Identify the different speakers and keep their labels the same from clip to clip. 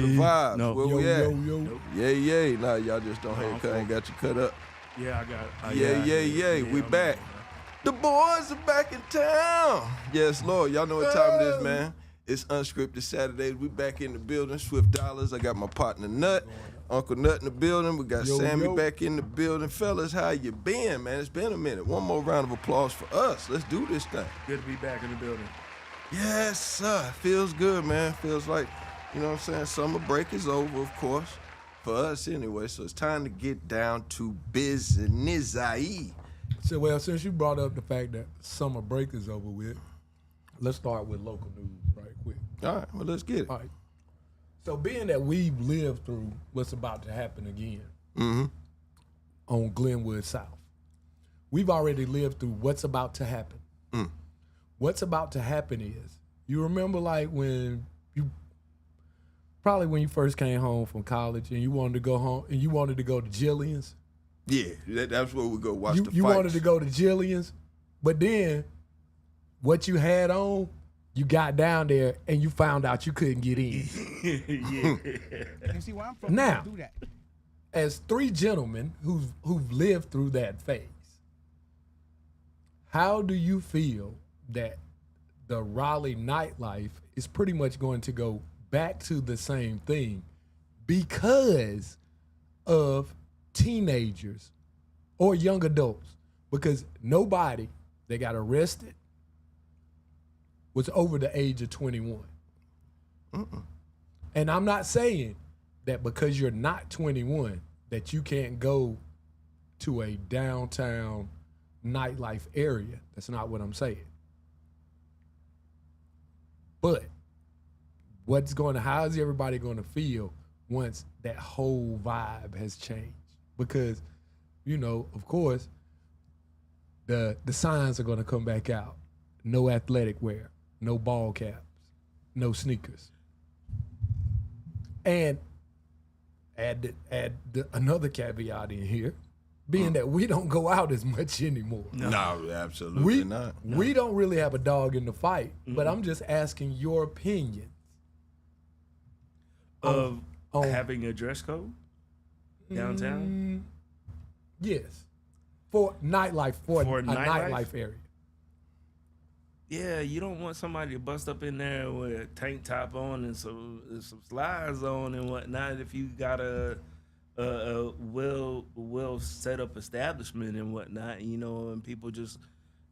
Speaker 1: know the vibes.
Speaker 2: No.
Speaker 1: Where
Speaker 2: Yo,
Speaker 1: we at?
Speaker 2: Nope.
Speaker 1: Yeah. Nah, y'all just don't have cut. Ain't got you cut up.
Speaker 2: Yeah, I got it.
Speaker 1: Yeah. We back. The boys are back in town. Yes, Lord. Y'all know what time it is, man. It's Unscripted Saturdays. We back in the building. Swift Dollars. I got my partner Nut. Uncle Nut in the building. We got Sammy back in the building. Fellas, how you been, man? It's been a minute. One more round of applause for us. Let's do this thing.
Speaker 2: Good to be back in the building.
Speaker 1: Yes, sir. Feels good, man. Feels like, you know what I'm saying, summer break is over, of course, for us anyway. So it's time to get down to business.
Speaker 3: So, well, since you brought up the fact that summer break is over with, let's start with local news right quick.
Speaker 1: All right, well, let's get it.
Speaker 3: All right. So being that we've lived through what's about to happen again on Glenwood South, we've already lived through what's about to happen. What's about to happen is, you remember like when you first came home from college and you wanted to go home and you wanted to go to Jillian's?
Speaker 1: Yeah, that's where we go watch the fights.
Speaker 3: You wanted to go to Jillian's, but then what you had on, you got down there and you found out you couldn't get in.
Speaker 4: You see where I'm from?
Speaker 3: Now,
Speaker 4: Do that.
Speaker 3: as three gentlemen who've lived through that phase, how do you feel that the Raleigh nightlife is pretty much going to go back to the same thing because of teenagers or young adults? Because nobody that got arrested was over the age of 21. And I'm not saying that because you're not 21 that you can't go to a downtown nightlife area. That's not what I'm saying. But how is everybody going to feel once that whole vibe has changed? Because, you know, of course, the signs are going to come back out. No athletic wear, no ball caps, no sneakers. And add another caveat in here, being that we don't go out as much anymore.
Speaker 1: No, absolutely not. No.
Speaker 3: We don't really have a dog in the fight, but I'm just asking your opinion.
Speaker 2: Of having a dress code downtown?
Speaker 3: Yes. For nightlife, for a nightlife area.
Speaker 2: Yeah, you don't want somebody to bust up in there with a tank top on and some slides on and whatnot if you got a well set up establishment and whatnot, you know, and people just,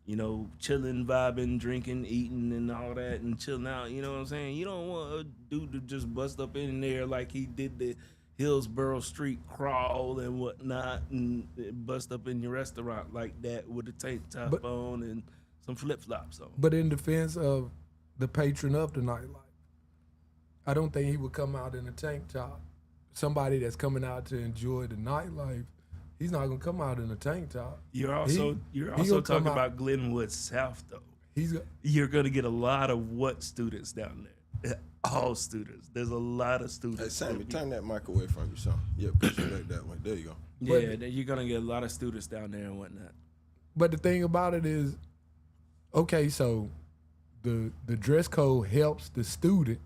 Speaker 2: you know, chilling, vibing, drinking, eating and all that and chilling out, you know what I'm saying? You don't want a dude to just bust up in there like he did the Hillsborough Street crawl and whatnot and bust up in your restaurant like that with a tank top on and some flip-flops on.
Speaker 3: But in defense of the patron of the nightlife, I don't think he would come out in a tank top. Somebody that's coming out to enjoy the nightlife, he's not gonna come out in a tank top.
Speaker 2: You're also talking about Glenwood South though. You're gonna get a lot of what students down there? All students. There's a lot of students.
Speaker 1: Hey Sammy, turn that mic away from you, son. Yeah, push it back that way. There you go.
Speaker 2: Yeah, you're gonna get a lot of students down there and whatnot.
Speaker 3: But the thing about it is, okay, so the dress code helps the student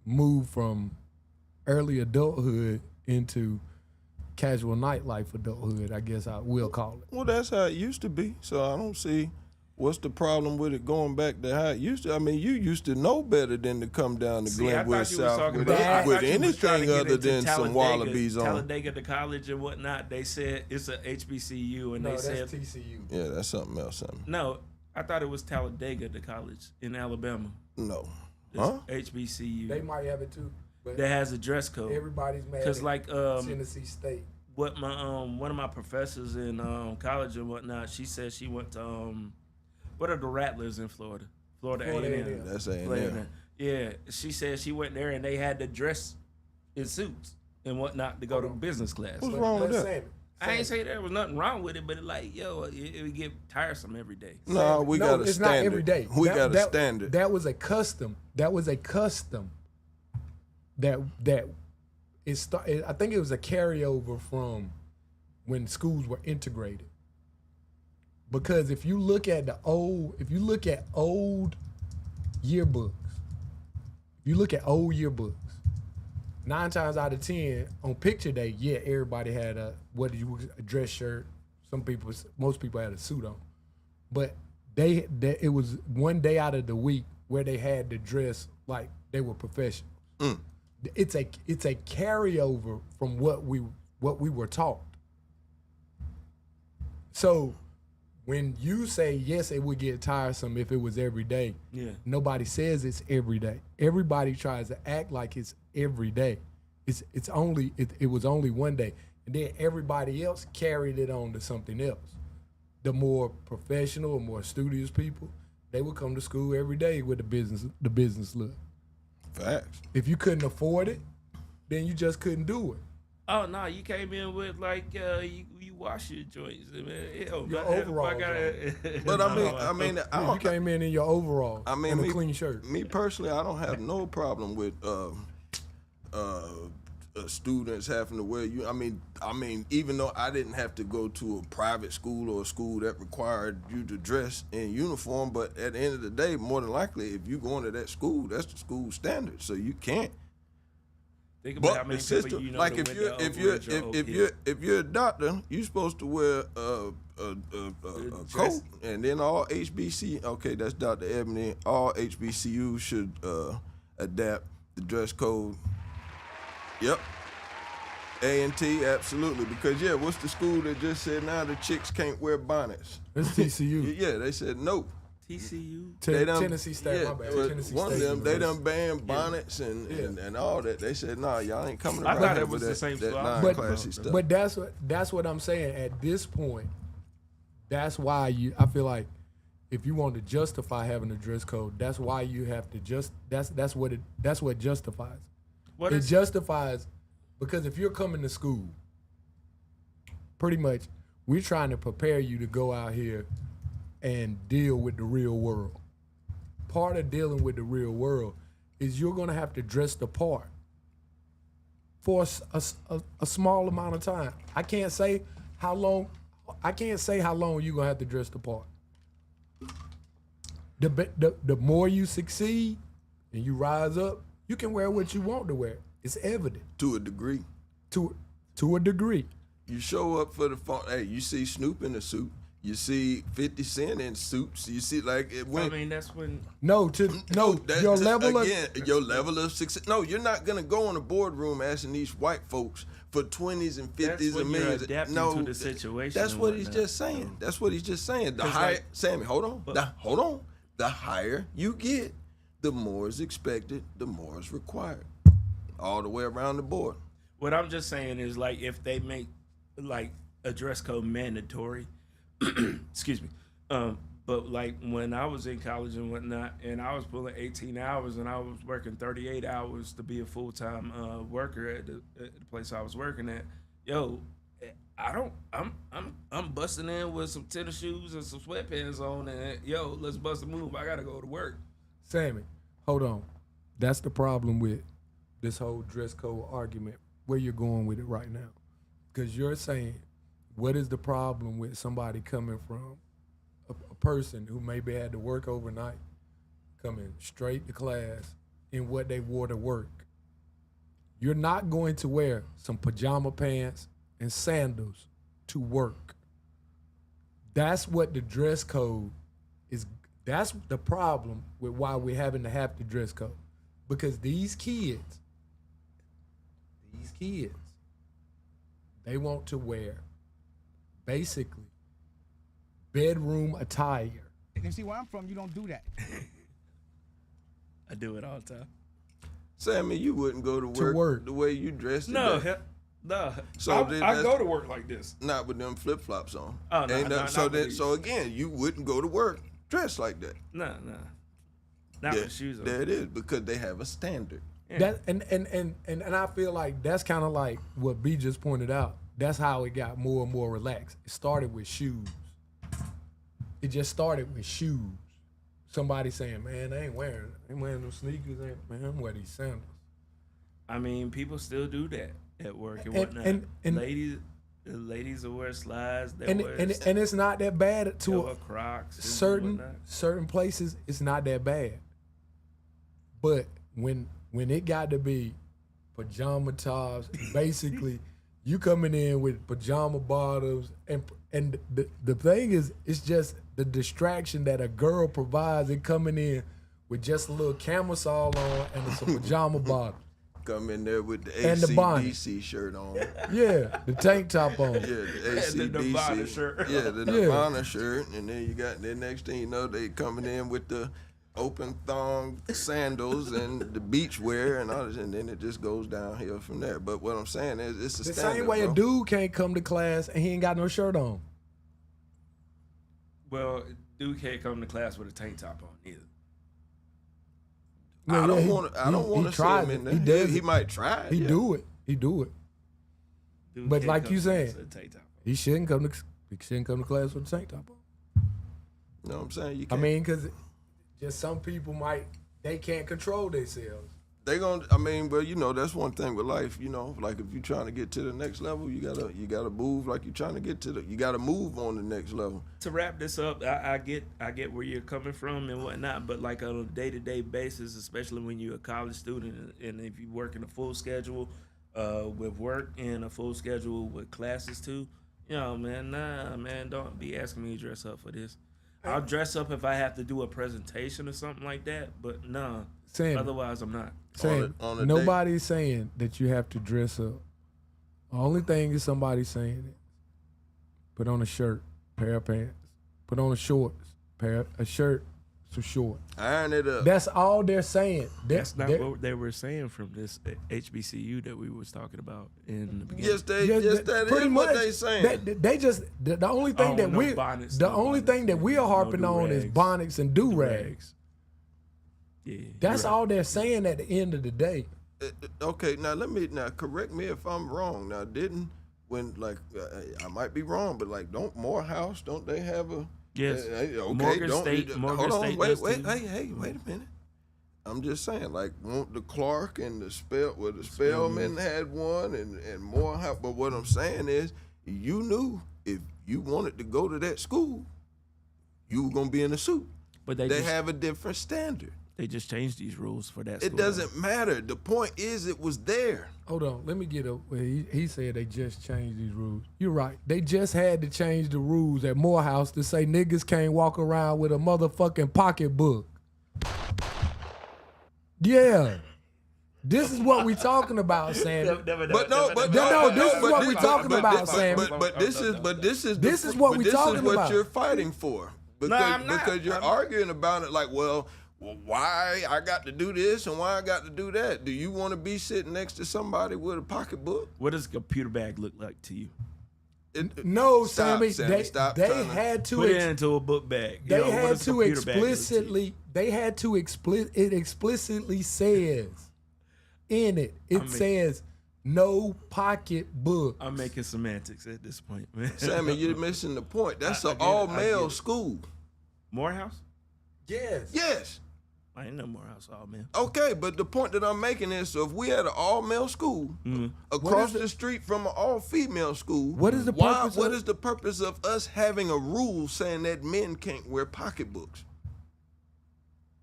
Speaker 3: move from early adulthood into casual nightlife adulthood, I guess I will call it.
Speaker 1: Well, that's how it used to be, so I don't see what's the problem with it going back to how it used to. I mean, you used to know better than to come down to Glenwood South with anything other than some wallabies on.
Speaker 2: Talladega to college and whatnot, they said it's a HBCU, and
Speaker 3: no,
Speaker 2: they said
Speaker 3: that's TCU.
Speaker 1: Yeah, that's something else.
Speaker 2: No, I thought it was Talladega to college in Alabama.
Speaker 1: No.
Speaker 2: HBCU.
Speaker 3: They might have it too. But
Speaker 2: that has a dress code.
Speaker 3: Everybody's mad.
Speaker 2: Because like
Speaker 3: Tennessee State.
Speaker 2: What my one of my professors in college and whatnot, she said she went to what are the Rattlers in Florida? Florida A&M.
Speaker 1: That's A&M.
Speaker 2: Yeah, she said she went there and they had to dress in suits and whatnot to go to business class.
Speaker 1: What's wrong with that?
Speaker 2: I ain't say there was nothing wrong with it, but it would get tiresome every day.
Speaker 1: No, we got a
Speaker 3: it's
Speaker 1: standard.
Speaker 3: Not every day.
Speaker 1: We got a standard.
Speaker 3: That was a custom. That was a custom. That it started. I think it was a carryover from when schools were integrated. Because if you look at old yearbooks, You look at old yearbooks. 9 times out of 10 on picture day, yeah, everybody had a dress shirt. Most people had a suit on, but it was one day out of the week where they had to dress like they were professionals. It's a carryover from what we were taught. So when you say yes, it would get tiresome if it was every day.
Speaker 2: Yeah.
Speaker 3: Nobody says it's every day. Everybody tries to act like it's every day. It was only one day, and then everybody else carried it on to something else. The more professional or more studious people, they would come to school every day with the business look.
Speaker 1: Facts.
Speaker 3: If you couldn't afford it, then you just couldn't do it.
Speaker 2: Oh no, you came in with like you wash your joints, man.
Speaker 3: Your overalls.
Speaker 1: But I mean,
Speaker 3: You came in your overall.
Speaker 1: I mean,
Speaker 3: and a clean shirt.
Speaker 1: Me personally, I don't have no problem with students having to wear you. I mean, even though I didn't have to go to a private school or a school that required you to dress in uniform, but at the end of the day, more than likely, if you going to that school, that's the school standard, so you can't.
Speaker 2: Think about how
Speaker 1: But
Speaker 2: many
Speaker 1: the
Speaker 2: people
Speaker 1: system,
Speaker 2: you know
Speaker 1: like
Speaker 2: that
Speaker 1: if
Speaker 2: went to
Speaker 1: you're
Speaker 2: Overkill.
Speaker 1: if you're a doctor, you're supposed to wear a coat, and then all HBC. Okay, that's Dr. Ebony. All HBCUs should adapt the dress code. Yep. A&T, absolutely. Because what's the school that just said now the chicks can't wear bonnets?
Speaker 3: It's TCU.
Speaker 1: Yeah, they said no.
Speaker 2: TCU.
Speaker 3: Tennessee State, my bad.
Speaker 1: Well,
Speaker 3: Tennessee
Speaker 1: one
Speaker 3: State
Speaker 1: of them, they
Speaker 3: University.
Speaker 1: done banned bonnets and all that. They said, nah, y'all ain't coming
Speaker 2: I
Speaker 1: around
Speaker 2: thought
Speaker 1: here
Speaker 2: it was
Speaker 1: with
Speaker 2: the same
Speaker 1: that
Speaker 2: school.
Speaker 1: non-classy stuff.
Speaker 3: But that's what I'm saying. At this point, that's why I feel like if you want to justify having a dress code, that's why you have to that's what justifies.
Speaker 2: What
Speaker 3: It
Speaker 2: is
Speaker 3: justifies because if you're coming to school, pretty much we're trying to prepare you to go out here and deal with the real world. Part of dealing with the real world is you're going to have to dress the part for a small amount of time. I can't say how long you're going to have to dress the part. The more you succeed and you rise up, you can wear what you want to wear. It's evident.
Speaker 1: To a degree.
Speaker 3: To a degree.
Speaker 1: You show up for the fun. Hey, you see Snoop in a suit. You see 50 Cent in suits. You see it went.
Speaker 2: I mean, that's when.
Speaker 3: Your level
Speaker 1: of success. No, you're not gonna go in a boardroom asking these white folks for 20s and 50s
Speaker 2: That's when
Speaker 1: and
Speaker 2: you're
Speaker 1: millions.
Speaker 2: adapting
Speaker 1: No,
Speaker 2: to the situation
Speaker 1: That's
Speaker 2: and
Speaker 1: what he's
Speaker 2: whatnot.
Speaker 1: just saying. That's what he's just saying. The
Speaker 2: 'Cause
Speaker 1: higher,
Speaker 2: like-
Speaker 1: Sammy, hold on. The higher you get, the more is expected, the more is required, all the way around the board.
Speaker 2: What I'm just saying is like if they make like a dress code mandatory, excuse me. But like when I was in college and whatnot, and I was pulling 18 hours and I was working 38 hours to be a full-time worker at the place I was working at. I'm busting in with some tennis shoes and some sweatpants on, and let's bust a move. I gotta go to work.
Speaker 3: Sammy, hold on. That's the problem with this whole dress code argument, where you're going with it right now. Because you're saying, what is the problem with somebody coming from a person who maybe had to work overnight, coming straight to class in what they wore to work? You're not going to wear some pajama pants and sandals to work. That's what the dress code is. That's the problem with why we're having to have the dress code. Because these kids, they want to wear basically bedroom attire.
Speaker 4: And see where I'm from, you don't do that.
Speaker 2: I do it all the time.
Speaker 1: Sammy, you wouldn't go to work the way you dressed today.
Speaker 2: No.
Speaker 1: So
Speaker 2: I go to work like this.
Speaker 1: Not with them flip flops on.
Speaker 2: Oh, no,
Speaker 1: Ain't
Speaker 2: no,
Speaker 1: that-
Speaker 2: not with these.
Speaker 1: so again, you wouldn't go to work dressed like that.
Speaker 2: No. Not with shoes on.
Speaker 1: There it is, because they have a standard.
Speaker 3: That and I feel like that's kind of like what B just pointed out. That's how it got more and more relaxed. It started with shoes. It just started with shoes. Somebody saying, "Man, I ain't wearing no sneakers. Man, I'm wearing these sandals."
Speaker 2: I mean, people still do that at work and
Speaker 3: And-
Speaker 2: whatnot.
Speaker 3: and-
Speaker 2: ladies will wear slides. They
Speaker 3: And
Speaker 2: wear
Speaker 3: it's not that bad
Speaker 2: they'll
Speaker 3: to
Speaker 2: wear Crocs. And
Speaker 3: certain
Speaker 2: whatnot.
Speaker 3: certain places. It's not that bad, but when it got to be pajama tops, basically you coming in with pajama bottoms, and the thing is, it's just the distraction that a girl provides in coming in with just a little camisole on and some pajama bottoms.
Speaker 1: Come in there with the
Speaker 3: And the bonnet.
Speaker 1: AC/DC shirt on.
Speaker 3: Yeah, the tank top on.
Speaker 1: Yeah, the
Speaker 2: And the Nirvana
Speaker 1: AC/DC.
Speaker 2: shirt.
Speaker 1: Yeah, the Nirvana shirt. And then you got the next thing you know, they coming in with the open thong sandals and the beach wear and all this, and then it just goes downhill from there. But what I'm saying is, it's a
Speaker 3: The
Speaker 1: standard,
Speaker 3: same way
Speaker 1: bro.
Speaker 3: a dude can't come to class and he ain't got no shirt on.
Speaker 2: Well, dude can't come to class with a tank top on either.
Speaker 1: I don't
Speaker 3: he
Speaker 1: want to see
Speaker 3: tries
Speaker 1: him
Speaker 3: it.
Speaker 1: in there.
Speaker 3: He does
Speaker 1: He
Speaker 3: it.
Speaker 1: might try it.
Speaker 3: He
Speaker 1: yeah.
Speaker 3: do it. He do it.
Speaker 2: Dude
Speaker 3: But
Speaker 2: can't
Speaker 3: like
Speaker 2: come
Speaker 3: you
Speaker 2: to class
Speaker 3: saying,
Speaker 2: with a tank top on.
Speaker 3: he shouldn't come to class with a tank top on.
Speaker 1: You know what I'm saying? You
Speaker 3: I
Speaker 1: can't.
Speaker 3: mean, because just some people they can't control themselves.
Speaker 1: They gonna. I mean, but you know, that's one thing with life. You know, like if you're trying to get to the next level, you gotta move like you're trying to get to you gotta move on the next level.
Speaker 2: To wrap this up, I get where you're coming from and whatnot, but like on a day-to-day basis, especially when you're a college student and if you work in a full schedule with work and a full schedule with classes too, you know, man, don't be asking me to dress up for this. I'll dress up if I have to do a presentation or something like that, but nah,
Speaker 3: Sam,
Speaker 2: otherwise I'm not.
Speaker 3: Sam,
Speaker 1: on a
Speaker 3: nobody's saying that you have to dress up. The only thing is somebody saying it. Put on a shirt, pair of pants. Put on a shorts, a shirt, some shorts.
Speaker 1: Iron it up.
Speaker 3: That's all they're saying.
Speaker 2: That's not what they were saying from this HBCU that we was talking about in the beginning.
Speaker 1: Yes, that is what they saying.
Speaker 3: They just the only thing that we are harping on is bonnets and do rags.
Speaker 2: Yeah,
Speaker 3: That's
Speaker 2: right.
Speaker 3: all they're saying at the end of the day.
Speaker 1: Okay, now correct me if I'm wrong. Now, I might be wrong, but like, don't Morehouse, don't they have a?
Speaker 2: Yes.
Speaker 1: Okay.
Speaker 2: Morgan State
Speaker 1: Hold on.
Speaker 2: State
Speaker 1: Wait.
Speaker 2: does too.
Speaker 1: Hey. Wait a minute. I'm just saying, like, the Clark and the Spellman had one, and Morehouse. But what I'm saying is, you knew if you wanted to go to that school, you were gonna be in a suit.
Speaker 2: But
Speaker 1: they have a different standard.
Speaker 2: They just changed these rules for that.
Speaker 1: It doesn't matter. The point is, it was there.
Speaker 3: Hold on, let me get up. He said they just changed these rules. You're right. They just had to change the rules at Morehouse to say niggas can't walk around with a motherfucking pocketbook. Yeah. This is what we talking about, Sammy. This is what we talking about, Sammy.
Speaker 1: But this is
Speaker 3: what we talking
Speaker 1: This is what
Speaker 3: about.
Speaker 1: you're fighting for. Because you're arguing about it like, well, why I got to do this and why I got to do that? Do you want to be sitting next to somebody with a pocketbook?
Speaker 2: What does a computer bag look like to you?
Speaker 3: No,
Speaker 1: Stop,
Speaker 3: Sammy.
Speaker 1: stop
Speaker 3: They
Speaker 1: trying to
Speaker 3: had to
Speaker 2: Put it into a book bag.
Speaker 3: They
Speaker 2: What
Speaker 3: had
Speaker 2: does a
Speaker 3: to
Speaker 2: computer bag look
Speaker 3: explicitly. They had to it explicitly says in it. It says no pocketbook.
Speaker 2: I'm making semantics at this point, man.
Speaker 1: Sammy, you're missing the point. That's an all-male school.
Speaker 2: Morehouse?
Speaker 1: Yes.
Speaker 2: I ain't no Morehouse all man.
Speaker 1: Okay, but the point that I'm making is, so if we had an all-male school across the street from an all-female school,
Speaker 3: What is the purpose?
Speaker 1: What is the purpose of us having a rule saying that men can't wear pocketbooks?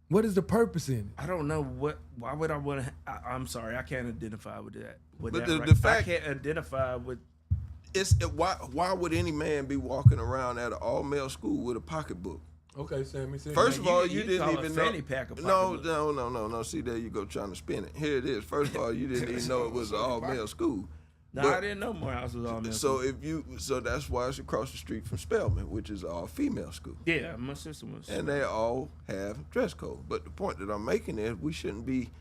Speaker 3: What is the purpose in it?
Speaker 2: I don't know why would I want to? I'm sorry, I can't identify with that.
Speaker 1: But the fact-
Speaker 2: I can't identify with.
Speaker 1: Why would any man be walking around at an all-male school with a pocketbook?
Speaker 3: Okay, Sammy.
Speaker 1: First of all, you didn't
Speaker 2: call a
Speaker 1: even
Speaker 2: fanny
Speaker 1: know.
Speaker 2: pack a
Speaker 1: No.
Speaker 2: pocketbook.
Speaker 1: See, there you go trying to spin it. Here it is. First of all, you didn't even know it was an all-male school.
Speaker 2: No,
Speaker 1: But-
Speaker 2: I didn't know Morehouse was all men.
Speaker 1: So that's why it's across the street from Spelman, which is an all-female school.
Speaker 2: Yeah, my sister was.
Speaker 1: And they all have dress code. But the point that I'm making is we shouldn't be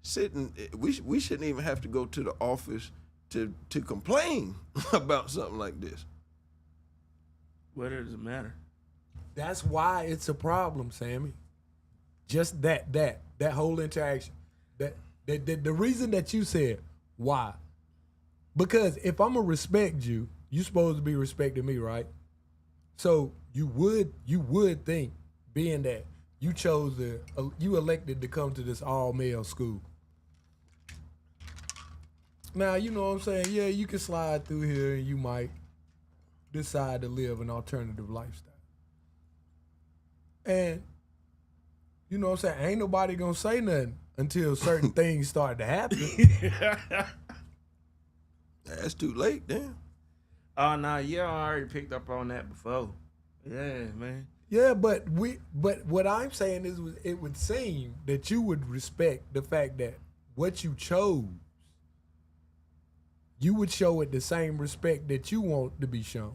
Speaker 1: sitting. We shouldn't even have to go to the office to complain about something like this.
Speaker 2: What does it matter?
Speaker 3: That's why it's a problem, Sammy. Just that whole interaction. The reason that you said why. Because if I'm gonna respect you, you supposed to be respecting me, right? So you would think, being that you you elected to come to this all male school. Now you know what I'm saying. Yeah, you can slide through here and you might decide to live an alternative lifestyle. And you know what I'm saying? Ain't nobody gonna say nothing until certain things start to happen.
Speaker 1: That's too late, then.
Speaker 2: Oh no, yeah, I already picked up on that before. Yeah, man.
Speaker 3: Yeah, but what I'm saying is, it would seem that you would respect the fact that what you chose, you would show it the same respect that you want to be shown.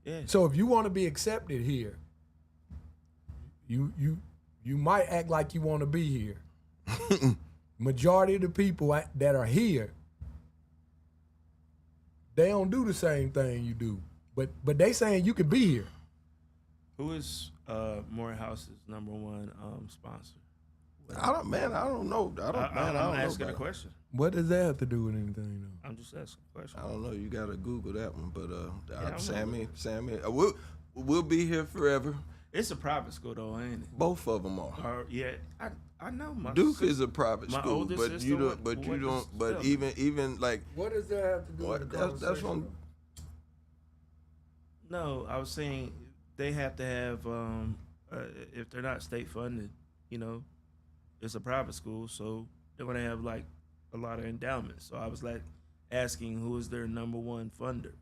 Speaker 2: Yeah.
Speaker 3: So if you want to be accepted here, you might act like you want to be here. Majority of the people that are here, they don't do the same thing you do, but they saying you could be here.
Speaker 2: Who is Morehouse's #1 sponsor?
Speaker 1: I don't know.
Speaker 2: I'm asking a question.
Speaker 3: What does that have to do with anything, though?
Speaker 2: I'm just asking a question.
Speaker 1: I don't know. You gotta Google that one, but
Speaker 2: Yeah,
Speaker 1: Sammy, we'll be here forever.
Speaker 2: It's a private school though, ain't it?
Speaker 1: Both of them are.
Speaker 2: Yeah, I know. My
Speaker 1: Duke is a private
Speaker 2: my
Speaker 1: school,
Speaker 2: older
Speaker 1: but
Speaker 2: sister
Speaker 1: you
Speaker 2: went-
Speaker 1: don't. But you
Speaker 2: went to
Speaker 1: don't. But
Speaker 2: Spelman.
Speaker 1: even like
Speaker 3: What does that have to do with the
Speaker 1: that's
Speaker 3: conversation?
Speaker 1: one.
Speaker 2: No, I was saying they have to have if they're not state funded, it's a private school, so they're gonna have like a lot of endowments. So I was like asking who is their #1 funder.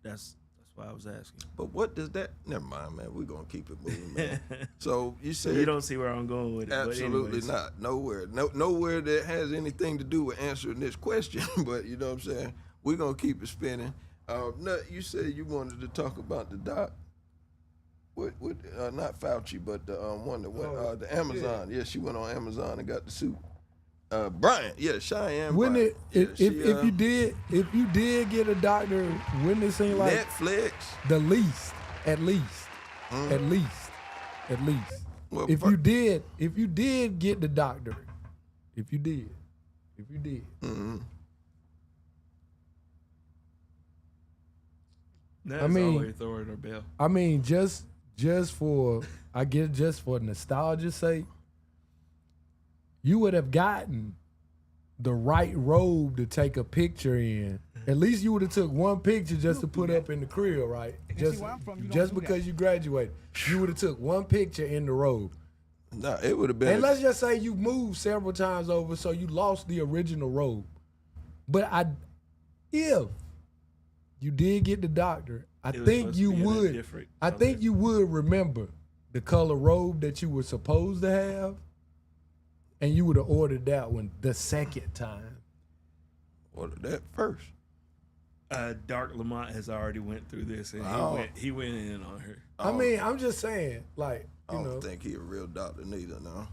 Speaker 2: That's why I was asking.
Speaker 1: But what does that? Never mind, man. We're gonna keep it moving, man. So you
Speaker 2: So
Speaker 1: said
Speaker 2: you don't see where I'm going with it.
Speaker 1: absolutely
Speaker 2: but anyways.
Speaker 1: not. Nowhere. Nowhere that has anything to do with answering this question. But you know what I'm saying? We're gonna keep it spinning. Nut, you said you wanted to talk about the doc. What? Not Fauci, but the one that went the Amazon. Yeah, she went on Amazon and got the suit. Bryant, yeah, Cheyenne.
Speaker 3: Wouldn't
Speaker 1: Bryant.
Speaker 3: it
Speaker 1: Yeah,
Speaker 3: if you did get a doctor, wouldn't it seem like
Speaker 1: Netflix.
Speaker 3: the least, at least.
Speaker 1: Well,
Speaker 3: If you did get the doctor, if you did,
Speaker 1: mhm.
Speaker 2: That's
Speaker 3: I mean-
Speaker 2: always throwing her bell.
Speaker 3: I mean, just for nostalgia's sake, you would have gotten the right robe to take a picture in. At least you would have took one picture just to put up in the crib, right?
Speaker 4: And
Speaker 3: Just
Speaker 4: see where I'm from, you don't
Speaker 3: just
Speaker 4: do
Speaker 3: because
Speaker 4: that.
Speaker 3: you graduated, you would have took one picture in the robe.
Speaker 1: Nah, it would have been.
Speaker 3: And let's just say you moved several times over, so you lost the original robe. But if you did get the doctor, I
Speaker 2: It was
Speaker 3: think
Speaker 2: supposed
Speaker 3: you
Speaker 2: to be in a
Speaker 3: would.
Speaker 2: different
Speaker 3: I
Speaker 2: color.
Speaker 3: think you would remember the color robe that you were supposed to have, and you would have ordered that one the second time.
Speaker 1: ordered that first.
Speaker 2: Dark Lamont has already went through this, and
Speaker 1: Oh.
Speaker 2: he went in on her.
Speaker 3: I mean, I'm just saying, like,
Speaker 1: I
Speaker 3: you
Speaker 1: don't
Speaker 3: know,
Speaker 1: think he a real doctor neither. No.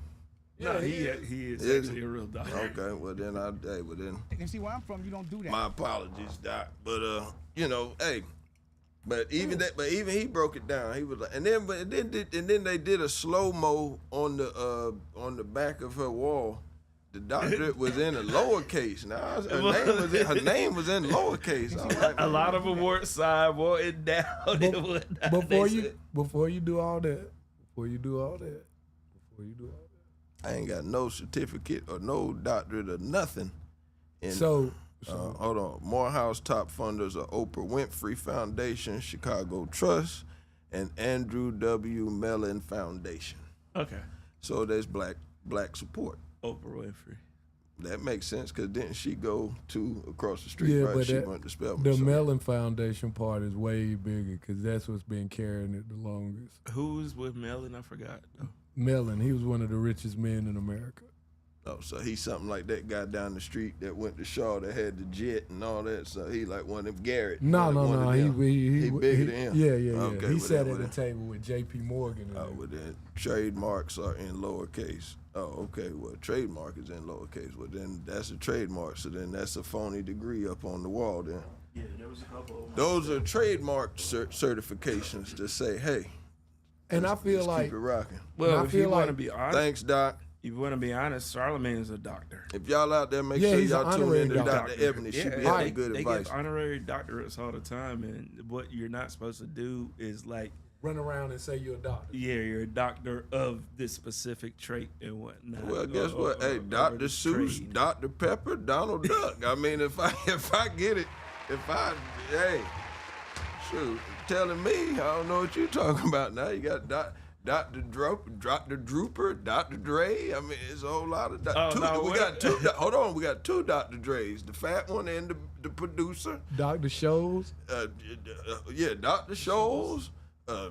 Speaker 2: No, he is actually a real doctor.
Speaker 1: Okay, well then
Speaker 4: And see where I'm from, you don't do that.
Speaker 1: my apologies, Doc. But hey, but even he broke it down. He was like, and then they did a slow-mo on the back of her wall. The doctor was in a lowercase. Now her name was in lowercase. I was like,
Speaker 2: A lot of them weren't side, it down. and whatnot.
Speaker 3: before you do all that,
Speaker 1: I ain't got no certificate or no doctorate or nothing. And,
Speaker 3: so
Speaker 1: hold on. Morehouse top funders are Oprah Winfrey Foundation, Chicago Trust, and Andrew W. Mellon Foundation.
Speaker 2: Okay.
Speaker 1: So there's black support.
Speaker 2: Oprah Winfrey.
Speaker 1: That makes sense because didn't she go to across the street?
Speaker 3: yeah,
Speaker 1: right?
Speaker 3: but
Speaker 1: She went to Spelman.
Speaker 3: the
Speaker 1: so-
Speaker 3: Mellon Foundation part is way bigger because that's what's been carrying it the longest.
Speaker 2: Who's with Mellon? I forgot. Oh.
Speaker 3: Mellon, he was one of the richest men in America.
Speaker 1: Oh, so he's something like that guy down the street that went to Shaw that had the jet and all that. So he like one of them Garrett.
Speaker 3: No,
Speaker 1: one of them.
Speaker 3: he
Speaker 1: bigger than him.
Speaker 3: Yeah.
Speaker 1: Okay,
Speaker 3: He
Speaker 1: well,
Speaker 3: sat
Speaker 1: then-
Speaker 3: at the table with J.P. Morgan. And
Speaker 1: Oh, well then trademarks are in lowercase. Oh, okay. Well, trademark is in lowercase. Well, then that's a trademark. So then that's a phony degree up on the wall. Then
Speaker 2: Yeah, there was a couple of them.
Speaker 1: those are trademark certifications to say, hey,
Speaker 3: and I feel
Speaker 1: let's
Speaker 3: like
Speaker 1: keep it rocking.
Speaker 2: Well,
Speaker 3: I
Speaker 2: if
Speaker 3: feel
Speaker 2: you want to
Speaker 3: like-
Speaker 2: be honest,
Speaker 1: Thanks, Doc.
Speaker 2: Charlemagne is a doctor.
Speaker 1: If y'all out there, make
Speaker 3: Yeah,
Speaker 1: sure
Speaker 3: he's
Speaker 1: y'all
Speaker 3: an
Speaker 1: tune
Speaker 3: honorary
Speaker 1: in to
Speaker 3: doctor.
Speaker 1: Dr. Ebony. She be
Speaker 2: Yeah,
Speaker 1: having good
Speaker 2: they
Speaker 1: advice.
Speaker 2: get honorary doctorates all the time, and what you're not supposed to do is like,
Speaker 3: run around and say you're a doctor.
Speaker 2: yeah, you're a doctor of this specific trait and whatnot.
Speaker 1: Well, guess what?
Speaker 2: Or
Speaker 1: Hey, Dr.
Speaker 2: the
Speaker 1: Seuss,
Speaker 2: trade.
Speaker 1: Dr. Pepper, Donald Duck. I mean, if I get it, hey, shoot, telling me, I don't know what you're talking about now. You got Dr. Drooper, Dr. Dre. I mean, it's a whole lot of hold on, we got two Dr. Dre's, the fat one and the producer.
Speaker 3: Dr. Shows.
Speaker 1: Yeah, Dr. Shows. I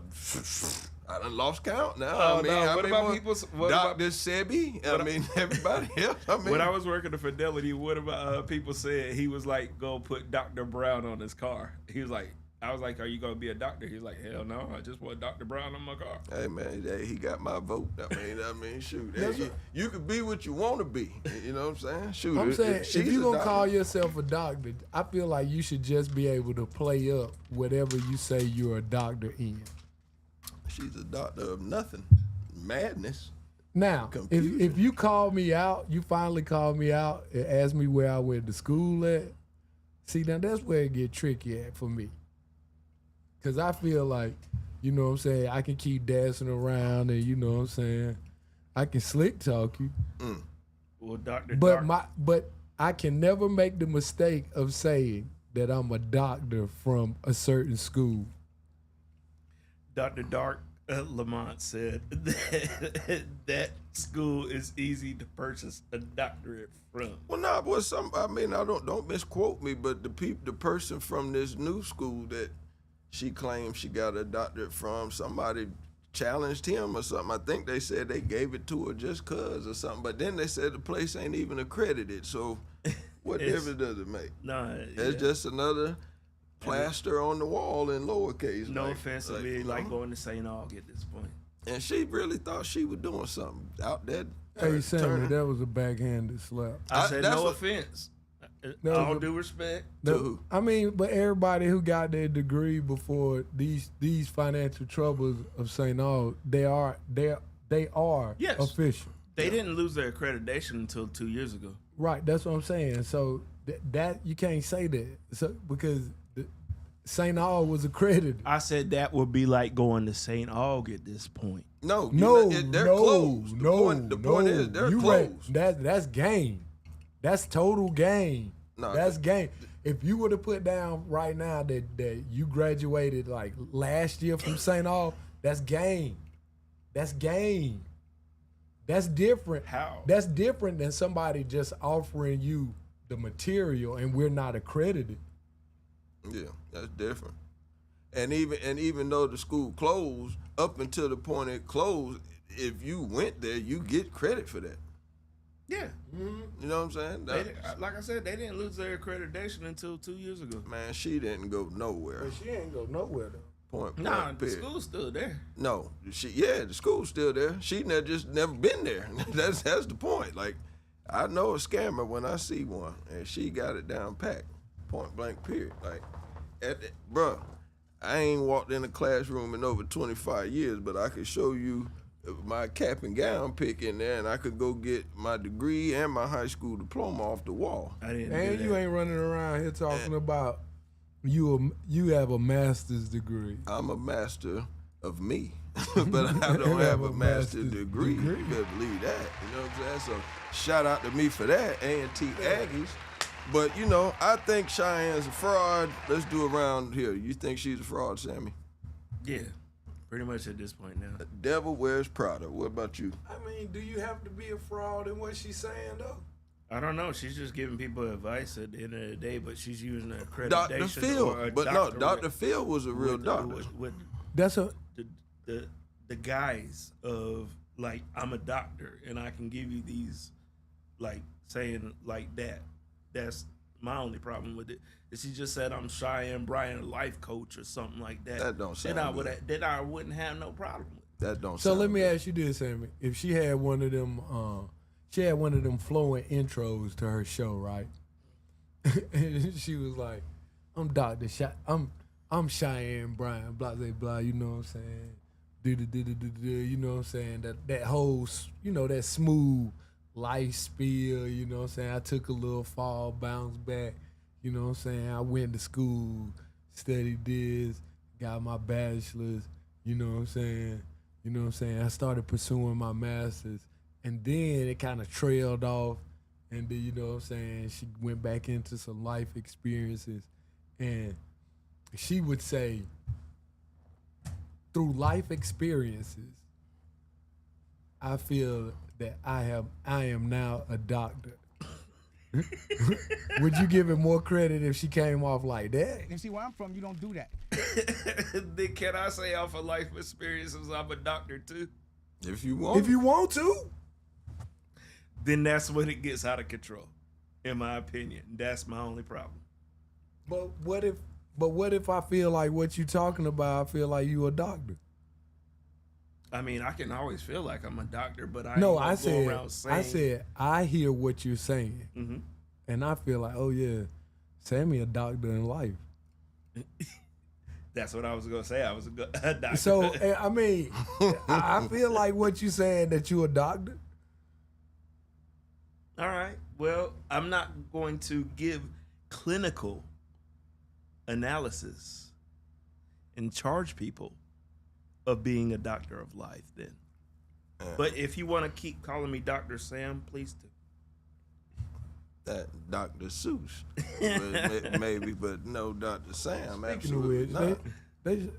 Speaker 1: done lost count now.
Speaker 2: Oh, no, what about people?
Speaker 1: Dr. Sebi. I mean, everybody else. I mean,
Speaker 2: when I was working at Fidelity, what about people said he was like, go put Dr. Brown on his car. He was like, I was like, are you going to be a doctor? He was like, hell no, I just want Dr. Brown on my car.
Speaker 1: hey, man, he got my vote. I mean, shoot. You could be what you want to be. You know what I'm saying? Shoot.
Speaker 3: I'm saying, if you're going to call
Speaker 1: doctor.
Speaker 3: yourself a doctor, I feel like you should just be able to play up whatever you say you're a doctor in.
Speaker 1: She's a doctor of nothing. Madness.
Speaker 3: Now,
Speaker 1: Confusion.
Speaker 3: if you call me out, you finally call me out and ask me where I went to school at, see, now that's where it get tricky at for me. Because I feel like, you know what I'm saying, I can keep dancing around and, you know what I'm saying, I can slick talk you.
Speaker 2: Well, Dr.
Speaker 3: But I can never make the mistake of saying that I'm a doctor from a certain school.
Speaker 2: Dr. Dark Lamont said that school is easy to purchase a doctorate from.
Speaker 1: Well, nah, boy, I mean, don't misquote me, but the person from this new school that she claims she got a doctorate from, somebody challenged him or something. I think they said they gave it to her just cause or something, but then they said the place ain't even accredited. So what difference does it make?
Speaker 2: No,
Speaker 1: It's just another plaster on the wall in lowercase.
Speaker 2: no
Speaker 1: like,
Speaker 2: offense to me, like going to St. Aug at this point.
Speaker 1: And she really thought she was doing something out there.
Speaker 3: Hey, Sammy,
Speaker 1: turning.
Speaker 3: that was a backhanded slap.
Speaker 2: I said
Speaker 1: that's
Speaker 2: no
Speaker 1: what-
Speaker 2: offense.
Speaker 3: No,
Speaker 2: All
Speaker 3: but-
Speaker 2: due respect.
Speaker 1: To who?
Speaker 3: I mean, but everybody who got their degree before these financial troubles of St. Aug, they are
Speaker 2: Yes.
Speaker 3: official.
Speaker 2: They didn't lose their accreditation until 2 years ago.
Speaker 3: Right, that's what I'm saying. So that you can't say that. So because St. Aug was accredited.
Speaker 2: I said that would be like going to St. Aug at this point.
Speaker 1: No, they're
Speaker 3: no,
Speaker 1: closed. The point is they're closed.
Speaker 3: That's game. That's total game.
Speaker 1: No,
Speaker 3: That's game. If you were to put down right now that you graduated like last year from St. Aug, that's game. That's game. That's different.
Speaker 2: How?
Speaker 3: That's different than somebody just offering you the material and we're not accredited.
Speaker 1: Yeah, that's different. And even though the school closed, up until the point it closed, if you went there, you get credit for that.
Speaker 2: Yeah.
Speaker 1: You know what I'm saying?
Speaker 2: Like I said, they didn't lose their accreditation until 2 years ago.
Speaker 1: Man, she didn't go nowhere.
Speaker 3: But she ain't go nowhere though.
Speaker 1: Point
Speaker 2: Nah,
Speaker 1: blank,
Speaker 2: the
Speaker 1: period.
Speaker 2: school's still there.
Speaker 1: No, the school's still there. She just never been there. That's the point. Like, I know a scammer when I see one, and she got it down packed. Point blank, period. Like, bruh, I ain't walked in a classroom in over 25 years, but I could show you my cap and gown pick in there, and I could go get my degree and my high school diploma off the wall.
Speaker 2: I didn't.
Speaker 3: And
Speaker 2: do
Speaker 3: you
Speaker 2: that.
Speaker 3: ain't running around here talking about you have a master's degree.
Speaker 1: I'm a master of me, but I don't have a master's degree. You better believe that. You know what I'm saying? So shout out to me for that, A&T Aggies. But, you know, I think Cheyenne's a fraud. Let's do a round here. You think she's a fraud, Sammy?
Speaker 2: Yeah, pretty much at this point now.
Speaker 1: The devil wears Prada. What about you?
Speaker 3: I mean, do you have to be a fraud in what she's saying though?
Speaker 2: I don't know. She's just giving people advice at the end of the day, but she's using an accreditation.
Speaker 1: Dr.
Speaker 2: or
Speaker 1: Phil.
Speaker 2: a
Speaker 1: But no,
Speaker 2: doctorate
Speaker 1: Dr. Phil was a real doctor.
Speaker 2: With
Speaker 3: That's a
Speaker 2: the guise of like I'm a doctor and I can give you these, like saying like that. That's my only problem with it. Is she just said I'm Cheyenne Bryant, life coach or something like that.
Speaker 1: That don't sound good.
Speaker 2: Then I wouldn't have no problem with it.
Speaker 1: That don't
Speaker 3: So
Speaker 1: sound
Speaker 3: let me
Speaker 1: good.
Speaker 3: ask you this, Sammy. If she had one of them flowing intros to her show, right? And she was like, I'm Cheyenne Bryant, blah blah blah, you know what I'm saying? You know what I'm saying? That whole, you know, that smooth life spiel, you know what I'm saying? I took a little fall, bounced back, you know what I'm saying? I went to school, studied this, got my bachelor's, you know what I'm saying? You know what I'm saying? I started pursuing my master's, and then it kind of trailed off, and then, you know what I'm saying, she went back into some life experiences, and she would say, through life experiences, I feel that I am now a doctor. Would you give it more credit if she came off like that?
Speaker 4: And see where I'm from, you don't do that.
Speaker 2: Then can I say off of life experiences I'm a doctor too?
Speaker 1: If you want.
Speaker 3: If you want to.
Speaker 2: Then that's when it gets out of control, in my opinion. That's my only problem.
Speaker 3: But what if I feel like what you talking about, I feel like you a doctor?
Speaker 2: I mean, I can always feel like I'm a doctor, but I
Speaker 3: No,
Speaker 2: ain't
Speaker 3: I
Speaker 2: gonna go around
Speaker 3: said
Speaker 2: saying.
Speaker 3: I hear what you're saying.
Speaker 2: Mm-hmm.
Speaker 3: And I feel like, oh yeah, Sammy a doctor in life.
Speaker 2: That's what I was gonna say. I was a doctor.
Speaker 3: So I mean, I feel like what you saying that you a doctor.
Speaker 2: All right. Well, I'm not going to give clinical analysis and charge people of being a doctor of life then. But if you want to keep calling me Dr. Sam, please do.
Speaker 1: That Dr. Seuss, maybe, but no Dr. Sam.
Speaker 3: Speaking of
Speaker 1: Absolutely
Speaker 3: which,
Speaker 1: not.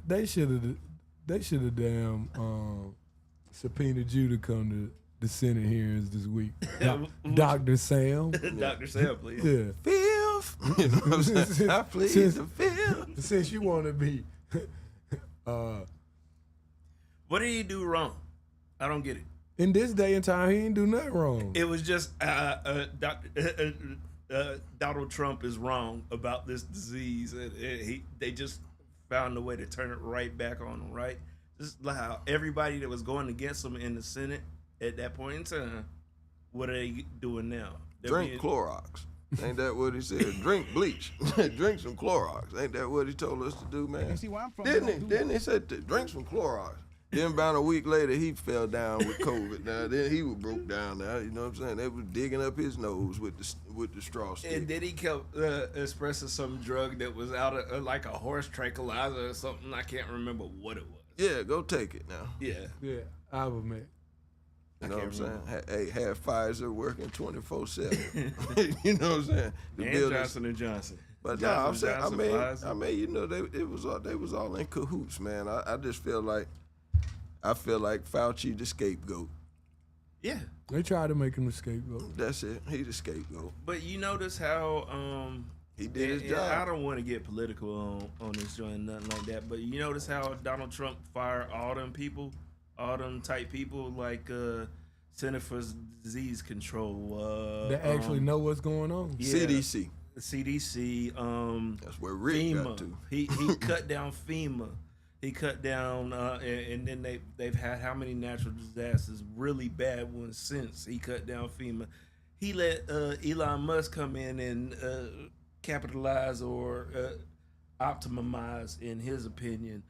Speaker 3: they should have damn subpoenaed you to come to the Senate hearings this week. Dr. Sam.
Speaker 2: Dr. Sam, please.
Speaker 3: Yeah.
Speaker 1: Fifth, you know what I'm saying? I plead the fifth.
Speaker 3: Since you want to be,
Speaker 2: What did he do wrong? I don't get it.
Speaker 3: in this day and time, he ain't do nothing wrong.
Speaker 2: It was just Donald Trump is wrong about this disease. They just found a way to turn it right back on him, right? Just like how everybody that was going against him in the Senate at that point in time, what are they doing now?
Speaker 1: Drink Clorox. Ain't that what he said? Drink bleach. Drink some Clorox. Ain't that what he told us to do, man?
Speaker 4: And see where I'm from,
Speaker 1: Didn't
Speaker 4: you
Speaker 1: he?
Speaker 4: don't do
Speaker 1: Didn't he say drink some Clorox? Then about a week later, he fell down with COVID. Now then he was broke down. Now you know what I'm saying? They was digging up his nose with the straw stick.
Speaker 2: And then he kept expressing some drug that was out of like a horse tranquilizer or something. I can't remember what it was.
Speaker 1: Yeah, go take it now.
Speaker 2: Yeah.
Speaker 3: Yeah, I would admit.
Speaker 1: You know what I'm saying? Hey, had Pfizer working 24/7. You know what I'm saying? The
Speaker 2: And
Speaker 1: buildings-
Speaker 2: Johnson and Johnson.
Speaker 1: But
Speaker 2: Johnson,
Speaker 1: no, I'm
Speaker 2: Johnson,
Speaker 1: saying,
Speaker 2: Pfizer.
Speaker 1: I mean, you know, they was all in cahoots, man. I just feel like Fauci the scapegoat.
Speaker 2: Yeah.
Speaker 3: They tried to make him the scapegoat.
Speaker 1: That's it. He the scapegoat.
Speaker 2: But you notice how
Speaker 1: He did his
Speaker 2: and
Speaker 1: job.
Speaker 2: I don't want to get political on this joint, nothing like that. But you notice how Donald Trump fired all them people, all them type people like Center for Disease Control.
Speaker 3: They actually know what's going on.
Speaker 2: Yeah.
Speaker 1: CDC.
Speaker 2: CDC.
Speaker 1: That's where Rick
Speaker 2: FEMA.
Speaker 1: got to.
Speaker 2: He cut down FEMA. He cut down, and then they've had how many natural disasters, really bad ones since he cut down FEMA. He let Elon Musk come in and capitalize or optimize, in his opinion,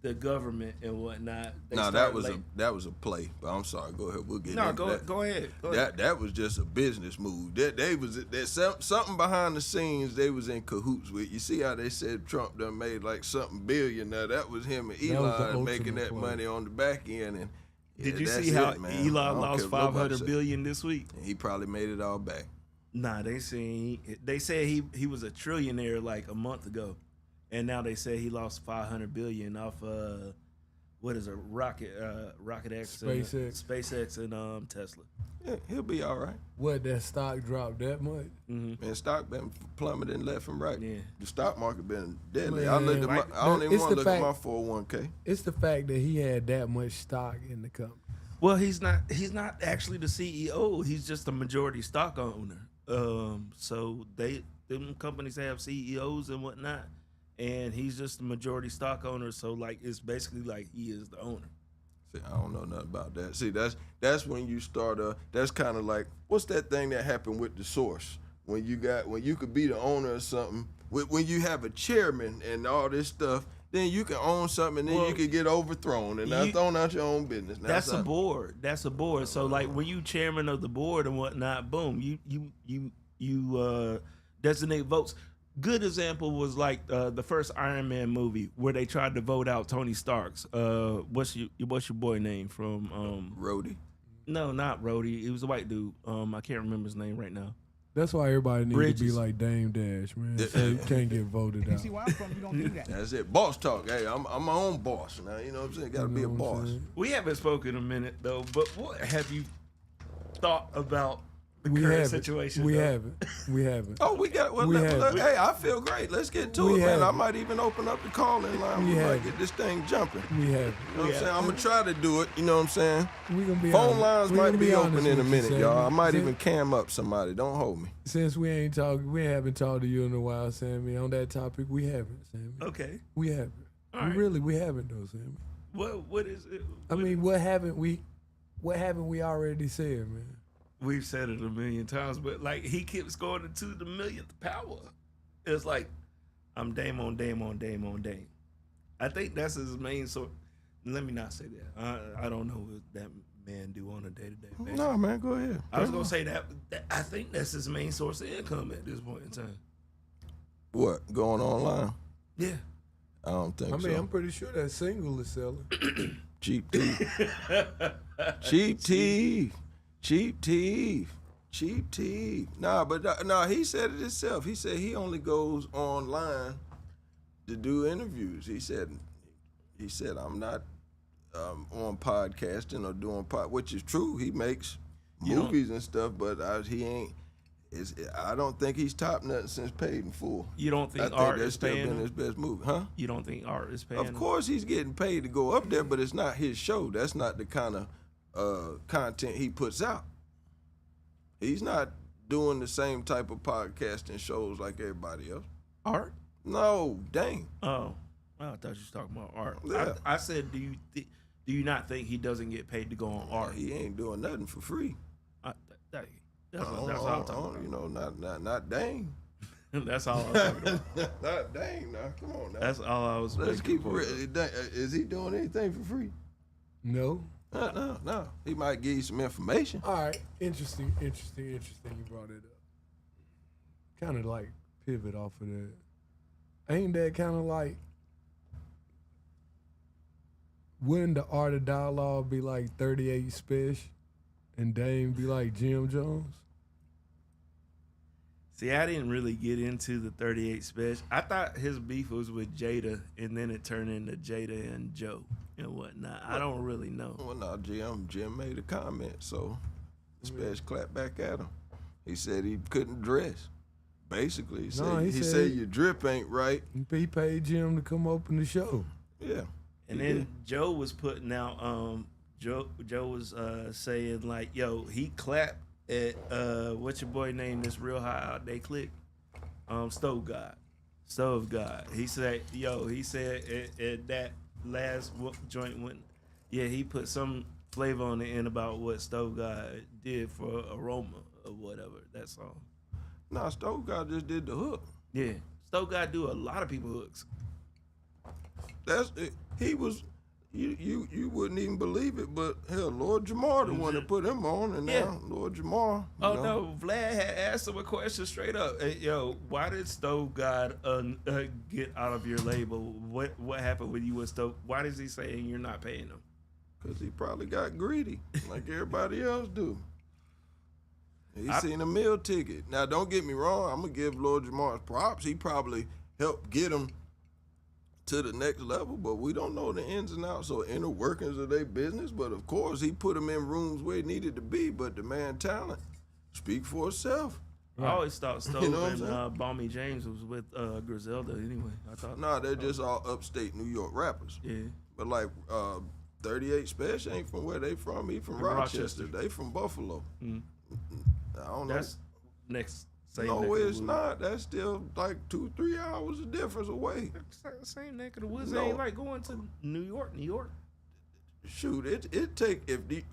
Speaker 2: the government and whatnot.
Speaker 1: No, that was a play. But I'm sorry. Go ahead. We'll get
Speaker 2: No,
Speaker 1: into that.
Speaker 2: go ahead. Go ahead.
Speaker 1: That was just a business move. Something behind the scenes they was in cahoots with. You see how they said Trump done made like something billion. Now that was him and
Speaker 3: That was the
Speaker 1: Elon making
Speaker 3: ultimate
Speaker 1: that
Speaker 3: play.
Speaker 1: money on the back end. And
Speaker 2: Did you
Speaker 1: that's
Speaker 2: see how
Speaker 1: it, man. I
Speaker 2: Elon
Speaker 1: don't
Speaker 2: lost
Speaker 1: care what nobody
Speaker 2: $500
Speaker 1: say.
Speaker 2: billion this week?
Speaker 1: And he probably made it all back.
Speaker 2: Nah, they said he was a trillionaire like a month ago, and now they say he lost $500 billion off what is a rocket X, SpaceX and Tesla.
Speaker 1: Yeah, he'll be all right.
Speaker 3: What, that stock dropped that much?
Speaker 2: Mm-hmm.
Speaker 1: Man, stock been plummeting left and right.
Speaker 2: Yeah.
Speaker 1: The stock market been deadly.
Speaker 3: Man,
Speaker 1: I don't even
Speaker 3: it's
Speaker 1: want to
Speaker 3: the
Speaker 1: look
Speaker 3: fact-
Speaker 1: at my 401k.
Speaker 3: It's the fact that he had that much stock in the company.
Speaker 2: Well, he's not actually the CEO. He's just a majority stock owner. So them companies have CEOs and whatnot, and he's just the majority stock owner. So like it's basically like he is the owner.
Speaker 1: See, I don't know nothing about that. See, that's when you start. That's kind of like what's that thing that happened with the source when you could be the owner of something. When you have a chairman and all this stuff, then you can own something and then you can get overthrown and not thrown out your own business. Now,
Speaker 2: That's a board. That's a board. So like when you chairman of the board and whatnot, boom, you designate votes. Good example was like the first Iron Man movie where they tried to vote out Tony Stark's. What's your boy name from?
Speaker 1: Rhodey.
Speaker 2: No, not Rhodey. He was a white dude. I can't remember his name right now.
Speaker 3: That's why everybody needs to be
Speaker 2: Bridges.
Speaker 3: like Dame Dash, man. So you can't get voted
Speaker 4: You
Speaker 3: out.
Speaker 4: see where I'm from, you don't do that.
Speaker 1: That's it. Boss talk. Hey, I'm my own boss now. You know what I'm saying? Got to be a
Speaker 3: You know what I'm
Speaker 1: boss.
Speaker 3: saying?
Speaker 2: We haven't spoken a minute though, but what have you thought about the
Speaker 3: We
Speaker 2: current
Speaker 3: haven't.
Speaker 2: situation?
Speaker 3: We
Speaker 2: though?
Speaker 3: haven't. We haven't.
Speaker 1: Oh, we got. Well,
Speaker 3: We
Speaker 1: look,
Speaker 3: have.
Speaker 1: hey, I feel great. Let's get to
Speaker 3: We
Speaker 1: it, man. I
Speaker 3: have.
Speaker 1: might even open up the call-in line.
Speaker 3: We
Speaker 1: We might
Speaker 3: have.
Speaker 1: get this thing jumping.
Speaker 3: We haven't.
Speaker 1: You know what I'm saying? I'm gonna try to do it. You know what I'm saying?
Speaker 3: We gonna be
Speaker 1: Phone
Speaker 3: honest.
Speaker 1: lines
Speaker 3: We gonna
Speaker 1: might be
Speaker 3: honest
Speaker 1: open in a
Speaker 3: with you,
Speaker 1: minute,
Speaker 3: Sammy.
Speaker 1: y'all. I might
Speaker 3: Since-
Speaker 1: even cam up somebody. Don't hold me.
Speaker 3: Since we haven't talked to you in a while, Sammy, on that topic, we haven't, Sammy.
Speaker 2: Okay.
Speaker 3: We haven't.
Speaker 2: All right.
Speaker 3: We haven't though, Sammy.
Speaker 2: What is it?
Speaker 3: I mean, what haven't we already said, man?
Speaker 2: We've said it a million times, but like he keeps going into the millionth power. It's like I'm Dame on Dame on Dame on Dame. I think that's his main source. Let me not say that. I don't know what that man do on a day-to-day basis.
Speaker 1: No, man, go ahead.
Speaker 2: I was gonna say that I think that's his main source of income at this point in time.
Speaker 1: What going online?
Speaker 2: Yeah.
Speaker 1: I don't think
Speaker 3: I
Speaker 1: so.
Speaker 3: mean, I'm pretty sure that single is selling.
Speaker 1: Cheap thief. Cheap thief. Cheap thief. Cheap thief. Nah, but nah, he said it himself. He said he only goes online to do interviews. He said I'm not on podcasting or doing which is true. He makes movies and stuff, but he ain't. I don't think he's topped nothing since Paid in Full.
Speaker 2: You don't
Speaker 1: I
Speaker 2: think
Speaker 1: think
Speaker 2: art
Speaker 1: that's
Speaker 2: is
Speaker 1: still
Speaker 2: paying
Speaker 1: been
Speaker 2: him?
Speaker 1: his best movie, huh?
Speaker 2: You don't think art is paying
Speaker 1: Of course, he's getting paid to go up there, but it's not his show. That's not the kind of content he puts out. He's not doing the same type of podcasting shows like everybody else.
Speaker 2: Art?
Speaker 1: No, dang.
Speaker 2: Oh, I thought you was talking about art.
Speaker 1: Yeah.
Speaker 2: I said, do you not think he doesn't get paid to go on art?
Speaker 1: He ain't doing nothing for free.
Speaker 2: That's all I'm talking about.
Speaker 1: You know, not dang.
Speaker 2: That's all I was talking about.
Speaker 1: Not dang. Now, come on now.
Speaker 2: That's all I was.
Speaker 1: Let's
Speaker 2: making
Speaker 1: keep it
Speaker 2: for.
Speaker 1: real. Is he doing anything for free?
Speaker 3: No.
Speaker 1: No. He might give you some information.
Speaker 3: All right. Interesting. You brought it up. Kind of like pivot off of that. Ain't that kind of like, wouldn't the Art of Dialogue be like 38 Special and Dame be like Jim Jones?
Speaker 2: See, I didn't really get into the 38 Special. I thought his beef was with Jada, and then it turned into Jada and Joe and whatnot. I don't really know.
Speaker 1: Well, no, Jim made a comment, so Special clapped back at him. He said he couldn't dress. Basically, he said your drip ain't right.
Speaker 3: He paid Jim to come open the show.
Speaker 1: Yeah.
Speaker 2: And then Joe was putting out, Joe was saying like, yo, he clapped at what's your boy name that's real high out they click? Stove God. He said at that last joint when he put some flavor on the end about what Stove God did for Aroma or whatever, that song.
Speaker 1: Nah, Stove God just did the hook.
Speaker 2: Yeah. Stove God do a lot of people hooks.
Speaker 1: That's it. He was you wouldn't even believe it, but hell, Lord Jamar the one that put him on, and now Lord Jamar.
Speaker 2: Oh no, Vlad had asked him a question straight up. Hey, yo, why did Stove God get out of your label? What happened with you and Stove? Why is he saying you're not paying him?
Speaker 1: Because he probably got greedy like everybody else do. He seen a meal ticket. Now, don't get me wrong. I'm going to give Lord Jamar props. He probably helped get him to the next level, but we don't know the ins and outs or inner workings of their business. But, of course, he put him in rooms where he needed to be, but the man talent speak for itself.
Speaker 2: I always thought Stove
Speaker 1: You know what I'm saying?
Speaker 2: and Balmy James was with Griselda anyway. I thought.
Speaker 1: Nah, they're just all upstate New York rappers.
Speaker 2: Yeah.
Speaker 1: But, like, 38 Special ain't from where they from. He from Rochester. They from Buffalo.
Speaker 2: Mm.
Speaker 1: I don't know.
Speaker 2: That's next. Same
Speaker 1: No,
Speaker 2: neck of the
Speaker 1: it's
Speaker 2: woods.
Speaker 1: not. That's still like 2-3 hours of difference away.
Speaker 2: Same neck of the woods.
Speaker 1: No.
Speaker 2: Ain't like going to New York.
Speaker 1: Shoot, it take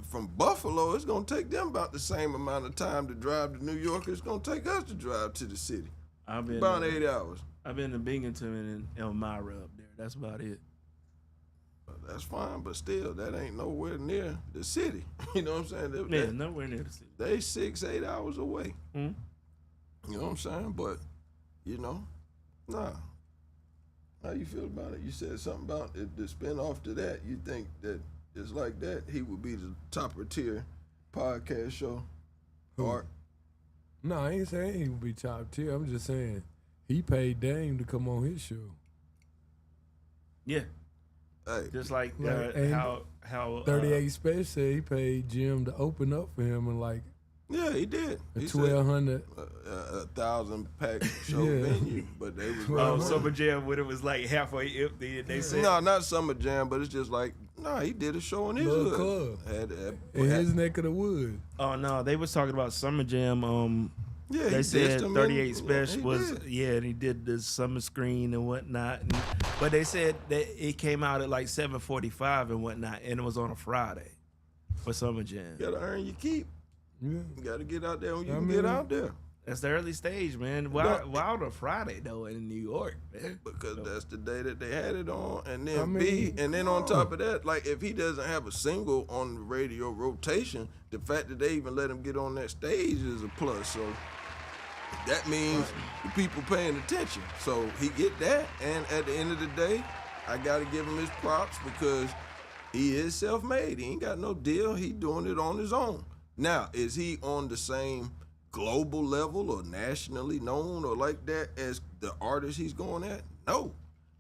Speaker 1: from Buffalo, it's gonna take them about the same amount of time to drive to New York. It's gonna take us to drive to the city.
Speaker 2: I've been
Speaker 1: About 8 hours.
Speaker 2: I've been to Binghamton and Elmira up there. That's about it.
Speaker 1: That's fine, but still, that ain't nowhere near the city. You know what I'm saying?
Speaker 2: Yeah, nowhere near the city.
Speaker 1: They 6-8 hours away.
Speaker 2: Mm-hmm.
Speaker 1: You know what I'm saying? But, nah. How you feel about it? You said something about it, the spin-off to that. You think that it's like that, he would be the top tier podcast show? Art?
Speaker 3: No, I ain't saying he would be top tier. I'm just saying he paid Dame to come on his show.
Speaker 2: Yeah,
Speaker 1: Hey,
Speaker 2: just like
Speaker 3: and
Speaker 2: how
Speaker 3: 38 Special said he paid Jim to open up for him in like
Speaker 1: yeah, he did.
Speaker 3: a
Speaker 1: He
Speaker 3: 1,200.
Speaker 1: said 1,000 pack show
Speaker 3: Yeah.
Speaker 1: venue, but they was
Speaker 2: Oh,
Speaker 1: right
Speaker 2: Summer Jam when it was like halfway empty, and they said,
Speaker 1: No, not Summer Jam, but it's just like, he did a show in his
Speaker 3: Little
Speaker 1: hood.
Speaker 3: club. In his neck of the woods.
Speaker 2: "Oh no, they was talking about Summer Jam."
Speaker 1: Yeah,
Speaker 2: They
Speaker 1: he
Speaker 2: said
Speaker 1: dissed him
Speaker 2: 38
Speaker 1: and-
Speaker 2: Special
Speaker 1: he
Speaker 2: was
Speaker 1: did.
Speaker 2: and he did the summer screen and whatnot. But they said that it came out at like 7:45 and whatnot, and it was on a Friday for Summer Jam.
Speaker 1: You gotta earn your keep.
Speaker 3: Yeah.
Speaker 1: You gotta get out there when you
Speaker 3: I
Speaker 1: can
Speaker 3: mean-
Speaker 1: get out there.
Speaker 2: That's the early stage, man. Why on a Friday though in New York, man?
Speaker 1: Because that's the day that they had it on, and then
Speaker 3: I mean,
Speaker 1: and then on top of that, like if he doesn't have a single on the radio rotation, the fact that they even let him get on that stage is a plus. So that means the people paying attention. So he get that, and at the end of the day, I gotta give him his props because he is self-made. He ain't got no deal. He doing it on his own. Now, is he on the same global level or nationally known or like that as the artist he's going at? No.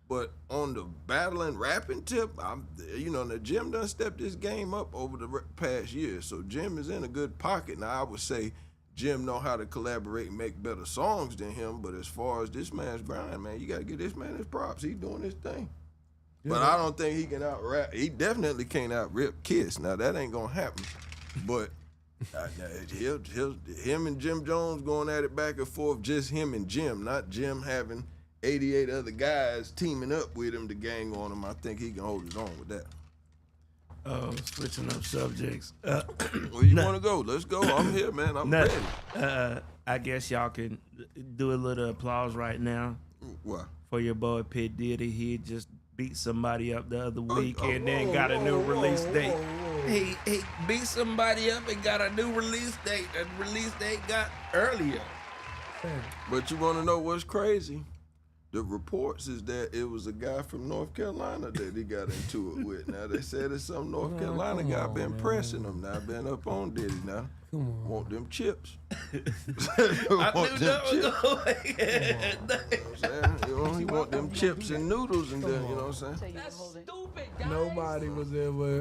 Speaker 1: But on the battling rapping tip, the Jim done stepped his game up over the past year. So Jim is in a good pocket. Now I would say Jim know how to collaborate and make better songs than him. But as far as this man's grind, man, you got to give this man his props. He's doing his thing.
Speaker 3: Yeah.
Speaker 1: But I don't think he can out-rap. He definitely can't out-rip Kiss. Now that ain't gonna happen. But him and Jim Jones going at it back and forth, just him and Jim, not Jim having 88 other guys teaming up with him to gang on him. I think he can hold his own with that.
Speaker 2: Switching up subjects.
Speaker 1: Where you want to go? Let's go. I'm here, man. I'm ready.
Speaker 2: I guess y'all can do a little applause right now
Speaker 1: What?
Speaker 2: for your boy P. Diddy. He just beat somebody up the other week and then got a new release date. He beat somebody up and got a new release date. The release date got earlier.
Speaker 1: But you want to know what's crazy? The reports is that it was a guy from North Carolina that he got into it with. Now they said it's some North Carolina
Speaker 3: come
Speaker 1: guy
Speaker 3: on,
Speaker 1: been
Speaker 3: man.
Speaker 1: pressing him. Now been up on Diddy now.
Speaker 3: Come on.
Speaker 1: Want them chips.
Speaker 2: I
Speaker 1: Want
Speaker 2: knew
Speaker 1: them
Speaker 2: that was
Speaker 1: chips.
Speaker 2: going.
Speaker 1: You know, he want them chips and noodles and then, you know what I'm saying?
Speaker 5: That's stupid, guys.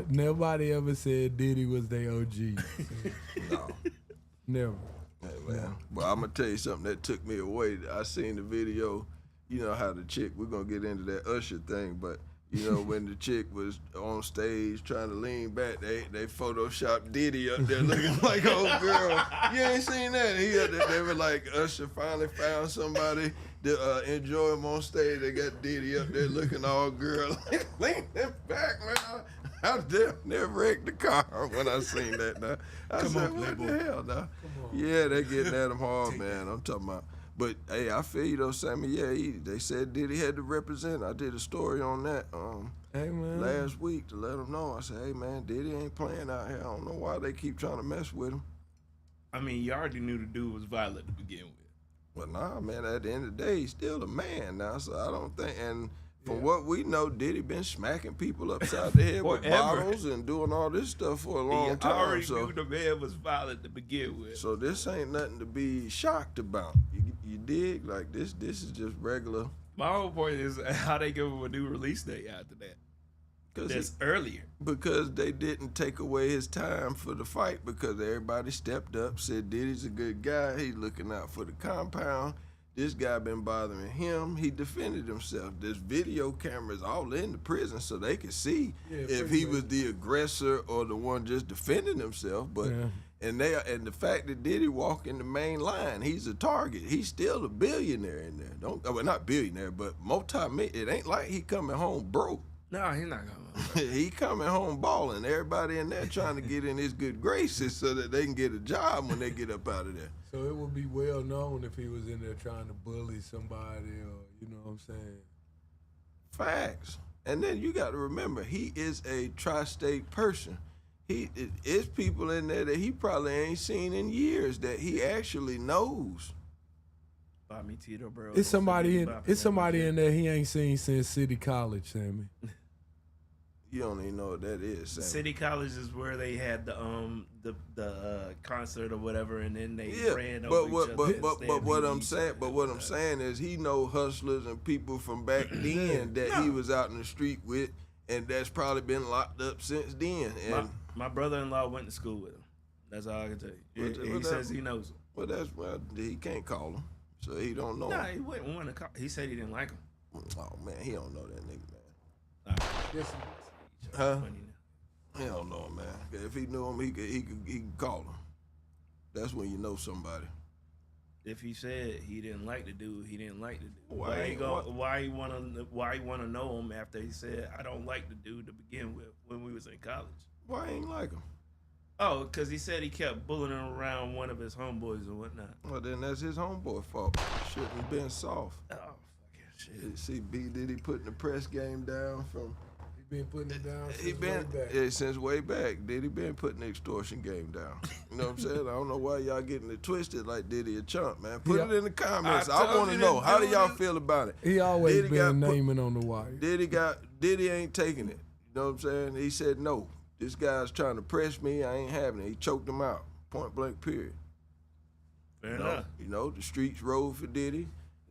Speaker 3: Nobody ever said Diddy was their OG.
Speaker 1: No.
Speaker 3: Never.
Speaker 1: Hey, man. Well, I'm gonna tell you something that took me away. I seen the video. You know how the chick, we're gonna get into that Usher thing, but you know, when the chick was on stage trying to lean back, they photoshopped Diddy up there looking like an old girl. You ain't seen that? They were like, Usher finally found somebody to enjoy him on stage. They got Diddy up there looking all girl. Lean back, man. I never wrecked the car when I seen that now. I said, what the hell now? Yeah, they getting at him hard, man. I'm talking about. But hey, I feel you though, Sammy. Yeah, they said Diddy had to represent. I did a story on that
Speaker 3: Hey, man.
Speaker 1: last week to let them know. I said, hey man, Diddy ain't playing out here. I don't know why they keep trying to mess with him.
Speaker 2: I mean, you already knew the dude was violent to begin with.
Speaker 1: But nah, man. At the end of the day, he's still a man now. So I don't think. And from what we know, Diddy been smacking people upside the head with
Speaker 2: Forever.
Speaker 1: bottles and doing all this stuff for a
Speaker 2: He
Speaker 1: long time.
Speaker 2: already
Speaker 1: So
Speaker 2: knew the man was violent to begin with.
Speaker 1: so this ain't nothing to be shocked about. You dig? Like this is just regular.
Speaker 2: My whole point is how they give him a new release date after that. That's earlier.
Speaker 1: Because they didn't take away his time for the fight because everybody stepped up, said Diddy's a good guy. He's looking out for the compound. This guy been bothering him. He defended himself. There's video cameras all in the prison so they could see if he was the aggressor or the one just defending himself. But and the fact that Diddy walk in the main line, he's a target. He's still a billionaire in there. Well, not billionaire, but multi-million. It ain't like he coming home broke.
Speaker 2: No, he's not going.
Speaker 1: He coming home balling. Everybody in there trying to get in his good graces so that they can get a job when they get up out of there.
Speaker 3: So it would be well known if he was in there trying to bully somebody or, you know what I'm saying?
Speaker 1: Facts. And then you got to remember, he is a tri-state person. It's people in there that he probably ain't seen in years that he actually knows.
Speaker 2: Buy me Tito, bro.
Speaker 3: It's somebody in there he ain't seen since City College, Sammy.
Speaker 1: You don't even know what that is. Sam.
Speaker 2: City College is where they had the concert or whatever, and then they ran over each other.
Speaker 1: But what I'm saying is he know hustlers and people from back then that he was out in the street with, and that's probably been locked up since then. And
Speaker 2: my brother-in-law went to school with him. That's all I can tell you. He says he knows him.
Speaker 1: Well, he can't call him, so he don't know.
Speaker 2: Nah,
Speaker 1: him.
Speaker 2: he wouldn't want to call. He said he didn't like him.
Speaker 1: Oh man, he don't know that nigga, man.
Speaker 3: Huh?
Speaker 1: He don't know him, man. If he knew him, he could call him. That's when you know somebody.
Speaker 2: If he said he didn't like the dude, he didn't like the dude.
Speaker 1: Why
Speaker 2: he wanna know him after he said I don't like the dude to begin with when we was in college?
Speaker 1: Why ain't like him?
Speaker 2: Oh, because he said he kept bullying around one of his homeboys and whatnot.
Speaker 1: Well, then that's his homeboy fault. Shouldn't have been soft.
Speaker 2: Oh, fucking shit.
Speaker 1: See, B Diddy putting the press game down from.
Speaker 3: He been putting it down since way back.
Speaker 1: Yeah, since way back. Diddy been putting the extortion game down. You know what I'm saying? I don't know why y'all getting it twisted like Diddy a chump, man. Put it in the comments. I want to know, how do y'all feel about it?
Speaker 3: He always been naming on the wire.
Speaker 1: Diddy ain't taking it. You know what I'm saying? He said no. This guy's trying to press me. I ain't having it. He choked him out. Point blank, period.
Speaker 2: Fair enough.
Speaker 1: You know, the streets rode for Diddy.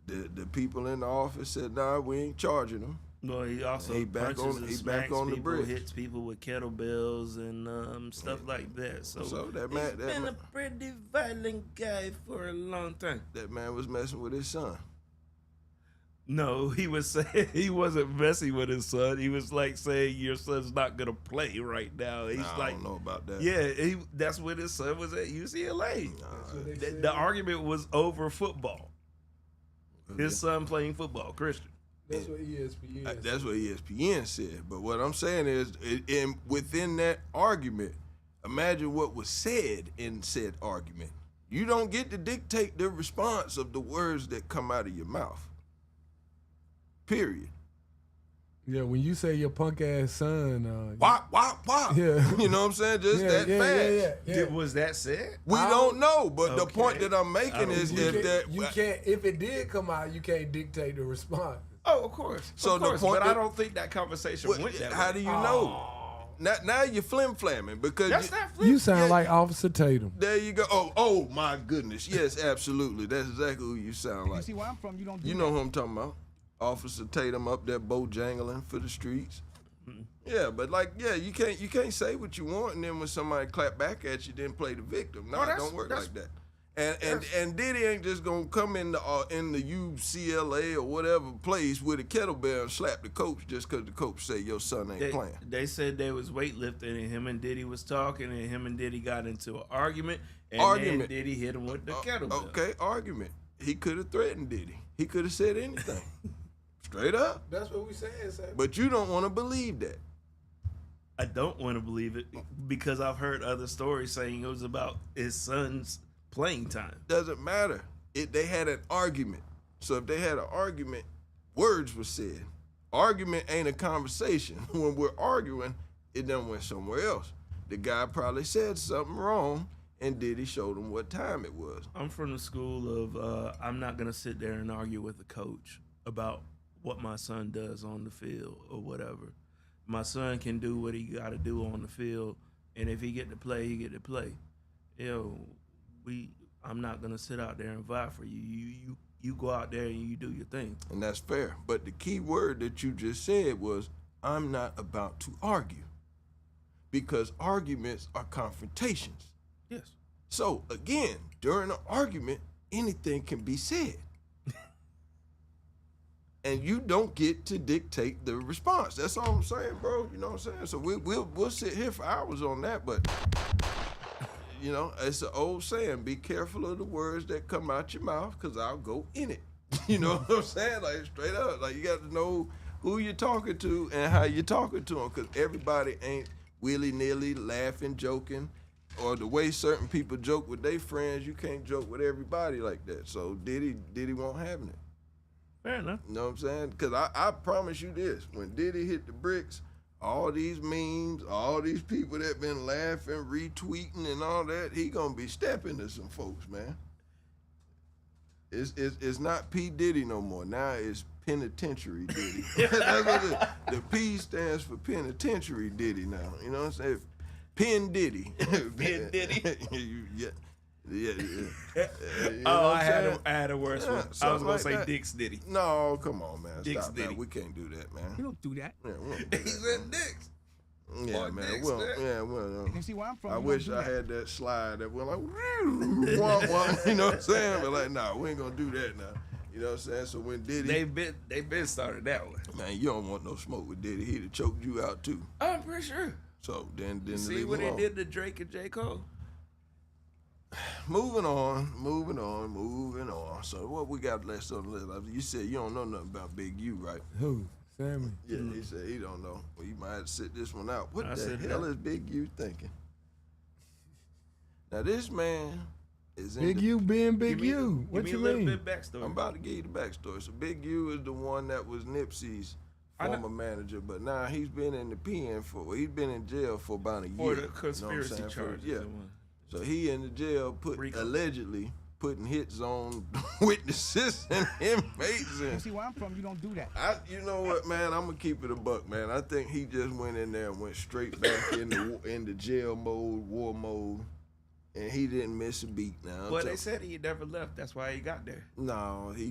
Speaker 1: The people in the office said, nah, we ain't charging him.
Speaker 2: Well, he also
Speaker 1: He back
Speaker 2: punches
Speaker 1: on-
Speaker 2: and
Speaker 1: he
Speaker 2: smacks
Speaker 1: back on the
Speaker 2: people,
Speaker 1: bridge.
Speaker 2: hits people with kettlebells and stuff like that. So
Speaker 1: that
Speaker 2: he's
Speaker 1: man-
Speaker 2: been a pretty violent guy for a long time.
Speaker 1: That man was messing with his son.
Speaker 2: No, he was saying he wasn't messing with his son. He was like saying your son's not gonna play right now. He's
Speaker 1: I
Speaker 2: like,
Speaker 1: don't know about that.
Speaker 2: yeah, that's when his son was at UCLA. The argument was over football. His son playing football, Christian.
Speaker 3: That's what ESPN said.
Speaker 1: That's what ESPN said. But what I'm saying is, within that argument, imagine what was said in said argument. You don't get to dictate the response of the words that come out of your mouth. Period.
Speaker 3: Yeah, when you say your punk ass son,
Speaker 1: Wop.
Speaker 3: Yeah.
Speaker 1: You know what I'm saying? Just that fast.
Speaker 3: Yeah.
Speaker 2: Was that said?
Speaker 1: We don't know, but the point that I'm making is
Speaker 3: You can't. If it did come out, you can't dictate the response.
Speaker 2: Oh, of course.
Speaker 1: So
Speaker 2: of
Speaker 1: the
Speaker 2: course,
Speaker 1: point
Speaker 2: but
Speaker 1: that-
Speaker 2: I don't think that conversation went that
Speaker 1: How
Speaker 2: way.
Speaker 1: do you know? Now you're flim-flamming because
Speaker 2: That's not flip.
Speaker 3: You sound like Officer Tatum.
Speaker 1: there you go. Oh my goodness. Yes, absolutely. That's exactly who you sound
Speaker 4: You
Speaker 1: like.
Speaker 4: see where I'm from, you don't do
Speaker 1: You
Speaker 4: that.
Speaker 1: know who I'm talking about. Officer Tatum up there bojangling for the streets. Yeah, but you can't say what you want and then when somebody clap back at you, then play the victim. No, it don't work like that. And Diddy ain't just gonna come in the UCLA or whatever place with a kettlebell and slap the coach just because the coach say your son ain't playing.
Speaker 2: They said they was weightlifting and him and Diddy was talking and him and Diddy got into an argument and then Diddy hit him with the kettlebell.
Speaker 1: Okay, argument. He could have threatened Diddy. He could have said anything. Straight up.
Speaker 3: That's what we saying, Sam.
Speaker 1: But you don't want to believe that.
Speaker 2: I don't want to believe it because I've heard other stories saying it was about his son's playing time.
Speaker 1: Doesn't matter. They had an argument. So if they had an argument, words were said. Argument ain't a conversation. When we're arguing, it done went somewhere else. The guy probably said something wrong, and Diddy showed him what time it was.
Speaker 2: I'm from the school of I'm not going to sit there and argue with the coach about what my son does on the field or whatever. My son can do what he got to do on the field, and if he get to play, he get to play. I'm not gonna sit out there and vie for you. You go out there and you do your thing.
Speaker 1: And that's fair. But the key word that you just said was, I'm not about to argue. Because arguments are confrontations.
Speaker 2: Yes.
Speaker 1: So again, during an argument, anything can be said. And you don't get to dictate the response. That's all I'm saying, bro. You know what I'm saying? So we'll sit here for hours on that, but you know, it's an old saying, be careful of the words that come out your mouth, because I'll go in it. You know what I'm saying? Like, straight up. Like, you got to know who you're talking to and how you're talking to them, because everybody ain't willy-nilly laughing, joking, or the way certain people joke with their friends, you can't joke with everybody like that. So Diddy won't have it.
Speaker 2: Fair enough.
Speaker 1: You know what I'm saying? Because I promise you this, when Diddy hit the bricks, all these memes, all these people that been laughing, retweeting and all that, he gonna be stepping to some folks, man. It's not P. Diddy no more. Now it's Penitentiary Diddy. That's what it is. The P stands for Penitentiary Diddy now. You know what I'm saying? Pen Diddy.
Speaker 2: Pen Diddy.
Speaker 1: yeah. You know
Speaker 2: Oh,
Speaker 1: what
Speaker 2: I
Speaker 1: I'm saying?
Speaker 2: had a worse one. I was
Speaker 1: something
Speaker 2: gonna
Speaker 1: like
Speaker 2: say
Speaker 1: that.
Speaker 2: Dick's Diddy.
Speaker 1: No, come on, man.
Speaker 2: Dick's
Speaker 1: Stop
Speaker 2: Diddy.
Speaker 1: that. We can't do that, man.
Speaker 4: You don't do that.
Speaker 1: Yeah, we don't do
Speaker 2: He
Speaker 1: that,
Speaker 2: said
Speaker 1: man.
Speaker 2: Dick's.
Speaker 1: Yeah,
Speaker 2: Boy,
Speaker 1: man.
Speaker 2: Dick's
Speaker 1: Well,
Speaker 2: that.
Speaker 1: yeah, well.
Speaker 4: You see where I'm from?
Speaker 1: I
Speaker 4: you don't
Speaker 1: wish
Speaker 4: do
Speaker 1: I
Speaker 4: that.
Speaker 1: had that slide that went like, wah, wah, you know what I'm saying? But like, nah, we ain't gonna do that now. You know what I'm saying? So when Diddy,
Speaker 2: They been started that one.
Speaker 1: man, you don't want no smoke with Diddy. He'd have choked you out too.
Speaker 2: I'm pretty sure.
Speaker 1: So then
Speaker 2: See
Speaker 1: leave
Speaker 2: what
Speaker 1: him
Speaker 2: they
Speaker 1: alone.
Speaker 2: did to Drake and J. Cole?
Speaker 1: Moving on. So what we got left on the list? You said you don't know nothing about Big U, right?
Speaker 3: Who? Sammy.
Speaker 1: Yeah, he said he don't know. Well, you might have to sit this one out. What
Speaker 2: I
Speaker 1: the
Speaker 2: said
Speaker 1: hell
Speaker 2: that.
Speaker 1: is Big U thinking? Now this man is in
Speaker 3: Big
Speaker 1: the,
Speaker 3: U being Big
Speaker 2: Give me-
Speaker 3: U. What
Speaker 2: give
Speaker 3: you
Speaker 2: me a little
Speaker 3: mean?
Speaker 2: bit backstory.
Speaker 1: I'm about to give you the backstory. So Big U is the one that was Nipsey's
Speaker 2: I know-
Speaker 1: former manager, but now he's been in the pen he's been in jail for about a year.
Speaker 2: For the
Speaker 1: You know what I'm
Speaker 2: conspiracy
Speaker 1: saying?
Speaker 2: charges.
Speaker 1: Yeah.
Speaker 2: and what.
Speaker 1: So he in the jail
Speaker 2: Rico.
Speaker 1: allegedly putting hits on witnesses and inmates.
Speaker 4: You
Speaker 1: And
Speaker 4: see where I'm from? You don't do that.
Speaker 1: you know what, man? I'm gonna keep it a buck, man. I think he just went in there and went straight back into jail mode, war mode, and he didn't miss a beat. Now,
Speaker 2: Well, they said he never left. That's why he got there.
Speaker 1: no, he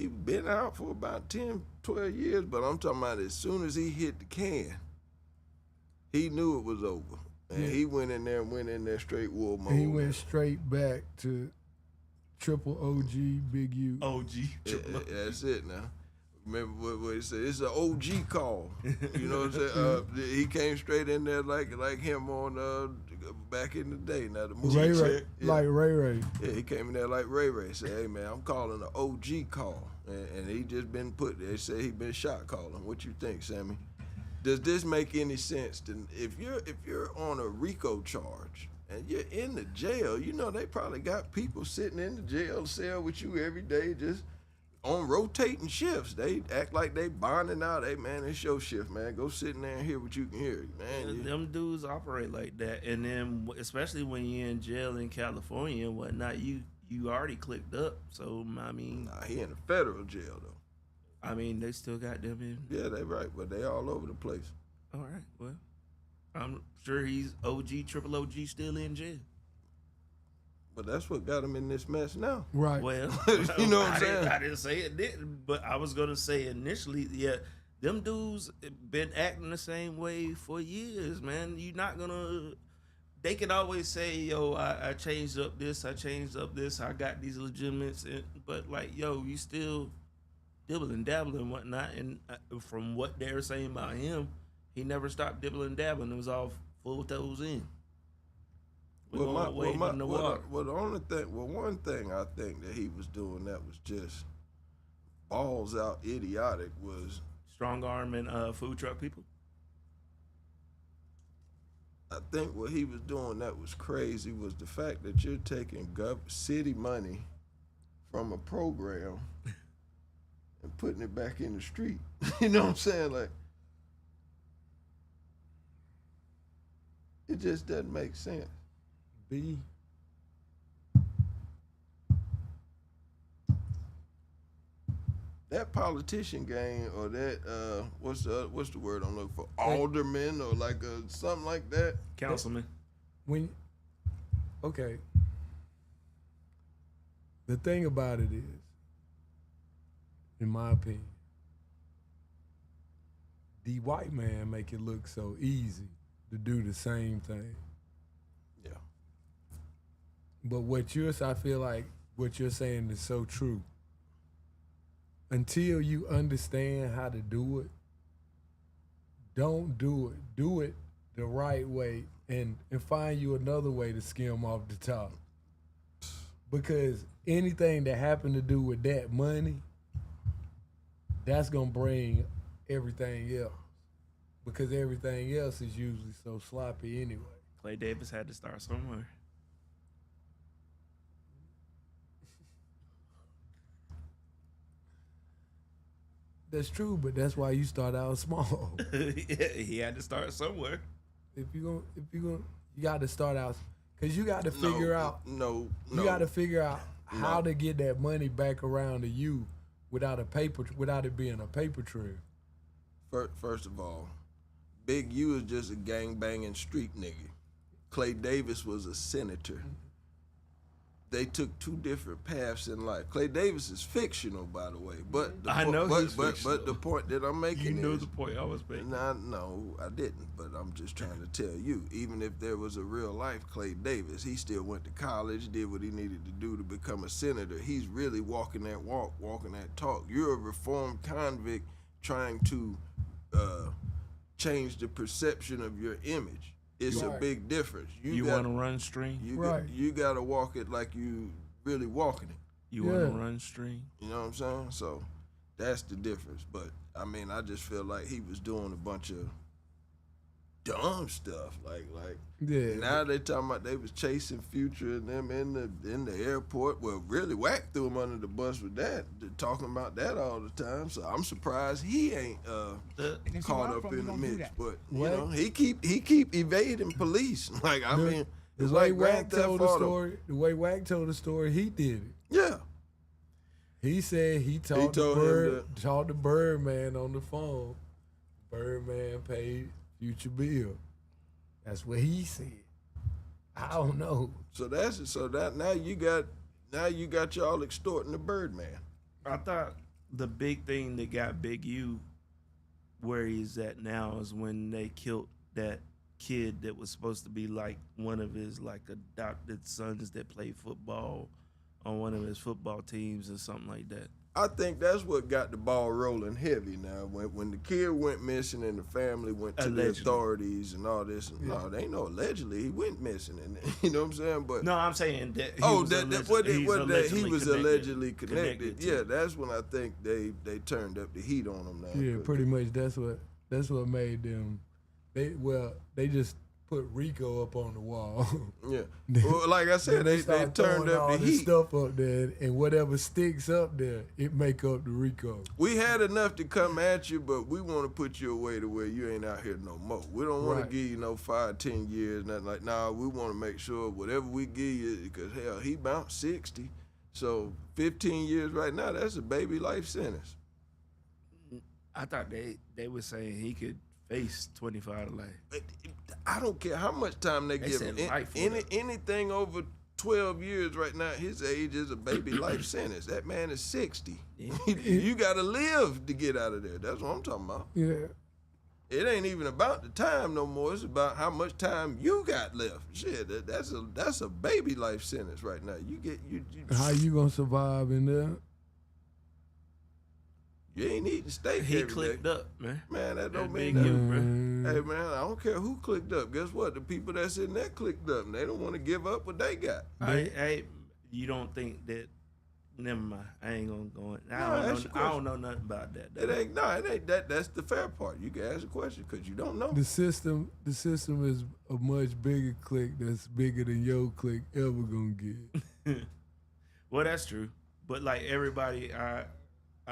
Speaker 1: been out for about 10, 12 years, but I'm talking about as soon as he hit the can, he knew it was over. And
Speaker 3: Yeah.
Speaker 1: he went in there straight war mode.
Speaker 3: He went straight back to triple OG Big U.
Speaker 2: OG.
Speaker 1: Yeah, that's it now. Remember what he said? It's an OG call. You know what I'm saying? He came straight in there like him on back in the day. Now the movie
Speaker 3: Ray Ray,
Speaker 1: check, yeah.
Speaker 3: like Ray Ray.
Speaker 1: Yeah, he came in there like Ray Ray. Said, "Hey man, I'm calling an OG call," and he just been put there. They say he been shot calling. What you think, Sammy? Does this make any sense? Then if you're on a RICO charge and you're in the jail, you know they probably got people sitting in the jail cell with you every day, just on rotating shifts. They act like they bonding out. Hey man, it's your shift, man. Go sit in there and hear what you can hear, man.
Speaker 2: Them dudes operate like that, and then especially when you're in jail in California and whatnot, you already clicked up. So I mean,
Speaker 1: Nah, he in a federal jail though.
Speaker 2: I mean they still got them in.
Speaker 1: Yeah, they right, but they all over the place.
Speaker 2: All right, well, I'm sure he's OG, triple OG still in jail.
Speaker 1: But that's what got him in this mess now.
Speaker 3: Right.
Speaker 2: Well,
Speaker 1: You know what I'm saying?
Speaker 2: I didn't say it didn't, but I was gonna say initially, yeah, them dudes been acting the same way for years, man. You're not gonna. They can always say, "Yo, I changed up this, I changed up this, I got these legitimates," but like, yo, you still dibble and dabble and whatnot. And from what they're saying about him, he never stopped dibbling and dabbling. It was all full toes in. The water.
Speaker 1: One thing I think that he was doing that was just balls out idiotic was
Speaker 2: Strong arm and food truck people.
Speaker 1: I think what he was doing that was crazy was the fact that you're taking city money from a program and putting it back in the street. You know what I'm saying? Like, it just doesn't make sense.
Speaker 3: B.
Speaker 1: That politician game or that what's the word I'm looking for? Alderman or like something like that.
Speaker 2: Councilman.
Speaker 3: Okay. The thing about it is, in my opinion, the white man make it look so easy to do the same thing.
Speaker 1: Yeah.
Speaker 3: But I feel like what you're saying is so true. Until you understand how to do it, don't do it. Do it the right way and find you another way to skim off the top. Because anything that happened to do with that money, that's gonna bring everything else. Because everything else is usually so sloppy anyway.
Speaker 2: Clay Davis had to start somewhere.
Speaker 3: That's true, but that's why you start out small.
Speaker 2: Yeah, he had to start somewhere.
Speaker 3: You got to start out, because you got to figure out.
Speaker 1: No.
Speaker 3: You got to figure out how to get that money back around to you without it being a paper trail.
Speaker 1: First of all, Big U is just a gang-banging street nigga. Clay Davis was a senator. They took two different paths in life. Clay Davis is fictional, by the way. But the but the point that I'm making is
Speaker 2: the point I was making.
Speaker 1: No, I didn't. But I'm just trying to tell you, even if there was a real life Clay Davis, he still went to college, did what he needed to do to become a senator. He's really walking that walk, walking that talk. You're a reformed convict trying to change the perception of your image. It's a big difference.
Speaker 2: You want to run string?
Speaker 1: You got to walk it like you really walking it.
Speaker 2: You want to run string?
Speaker 1: You know what I'm saying? So that's the difference. But, I mean, I just feel like he was doing a bunch of dumb stuff. Now they talking about they was chasing Future and them in the airport. Well, really, Wack threw him under the bus with that. They're talking about that all the time. So I'm surprised he ain't caught up in the mix. But you know, he keep evading police. Like I mean, it's like Grand Theft Auto.
Speaker 3: The way Wack told the story, he did it.
Speaker 1: Yeah.
Speaker 3: He said he talked to Birdman on the phone. Birdman paid Future bill. That's what he said. I don't know.
Speaker 1: So now you got y'all extorting the Birdman.
Speaker 2: I thought the big thing that got Big U where he's at now is when they killed that kid that was supposed to be like one of his like adopted sons that played football on one of his football teams or something like that.
Speaker 1: I think that's what got the ball rolling heavy now. When the kid went missing and the family went to the authorities and all this. And no, they ain't no allegedly. He went missing. And you know what I'm saying? But
Speaker 2: no, I'm saying that
Speaker 1: he was allegedly connected. Yeah, that's when I think they turned up the heat on him now.
Speaker 3: Yeah, pretty much that's what made them. They just put Rico up on the wall.
Speaker 1: Yeah. Well, like I said, they turned up the heat.
Speaker 3: Stuff up there, and whatever sticks up there, it make up the Rico.
Speaker 1: We had enough to come at you, but we want to put you away to where you ain't out here no more. We don't want to give you no 5, 10 years, nothing like. Nah, we want to make sure whatever we give you, because hell, he bounced 60, so 15 years right now, that's a baby life sentence.
Speaker 2: I thought they were saying he could face 25 to life.
Speaker 1: I don't care how much time they give him. Anything over 12 years right now, his age is a baby life sentence. That man is 60. Yeah. You got to live to get out of there. That's what I'm talking about.
Speaker 3: Yeah.
Speaker 1: It ain't even about the time no more. It's about how much time you got left. Shit, that's a baby life sentence right now.
Speaker 3: How you gonna survive in there?
Speaker 1: You ain't eating steak.
Speaker 2: He clicked up, man.
Speaker 1: Man, that don't mean nothing. Hey, man, I don't care who clicked up. Guess what? The people that's in there clicked up, and they don't want to give up what they got.
Speaker 2: You don't think that? Never mind. I ain't gonna go in. I don't know nothing about that.
Speaker 1: It ain't that. That's the fair part. You can ask a question because you don't know.
Speaker 3: The system is a much bigger clique that's bigger than your clique ever gonna get.
Speaker 2: Well, that's true. But like everybody, I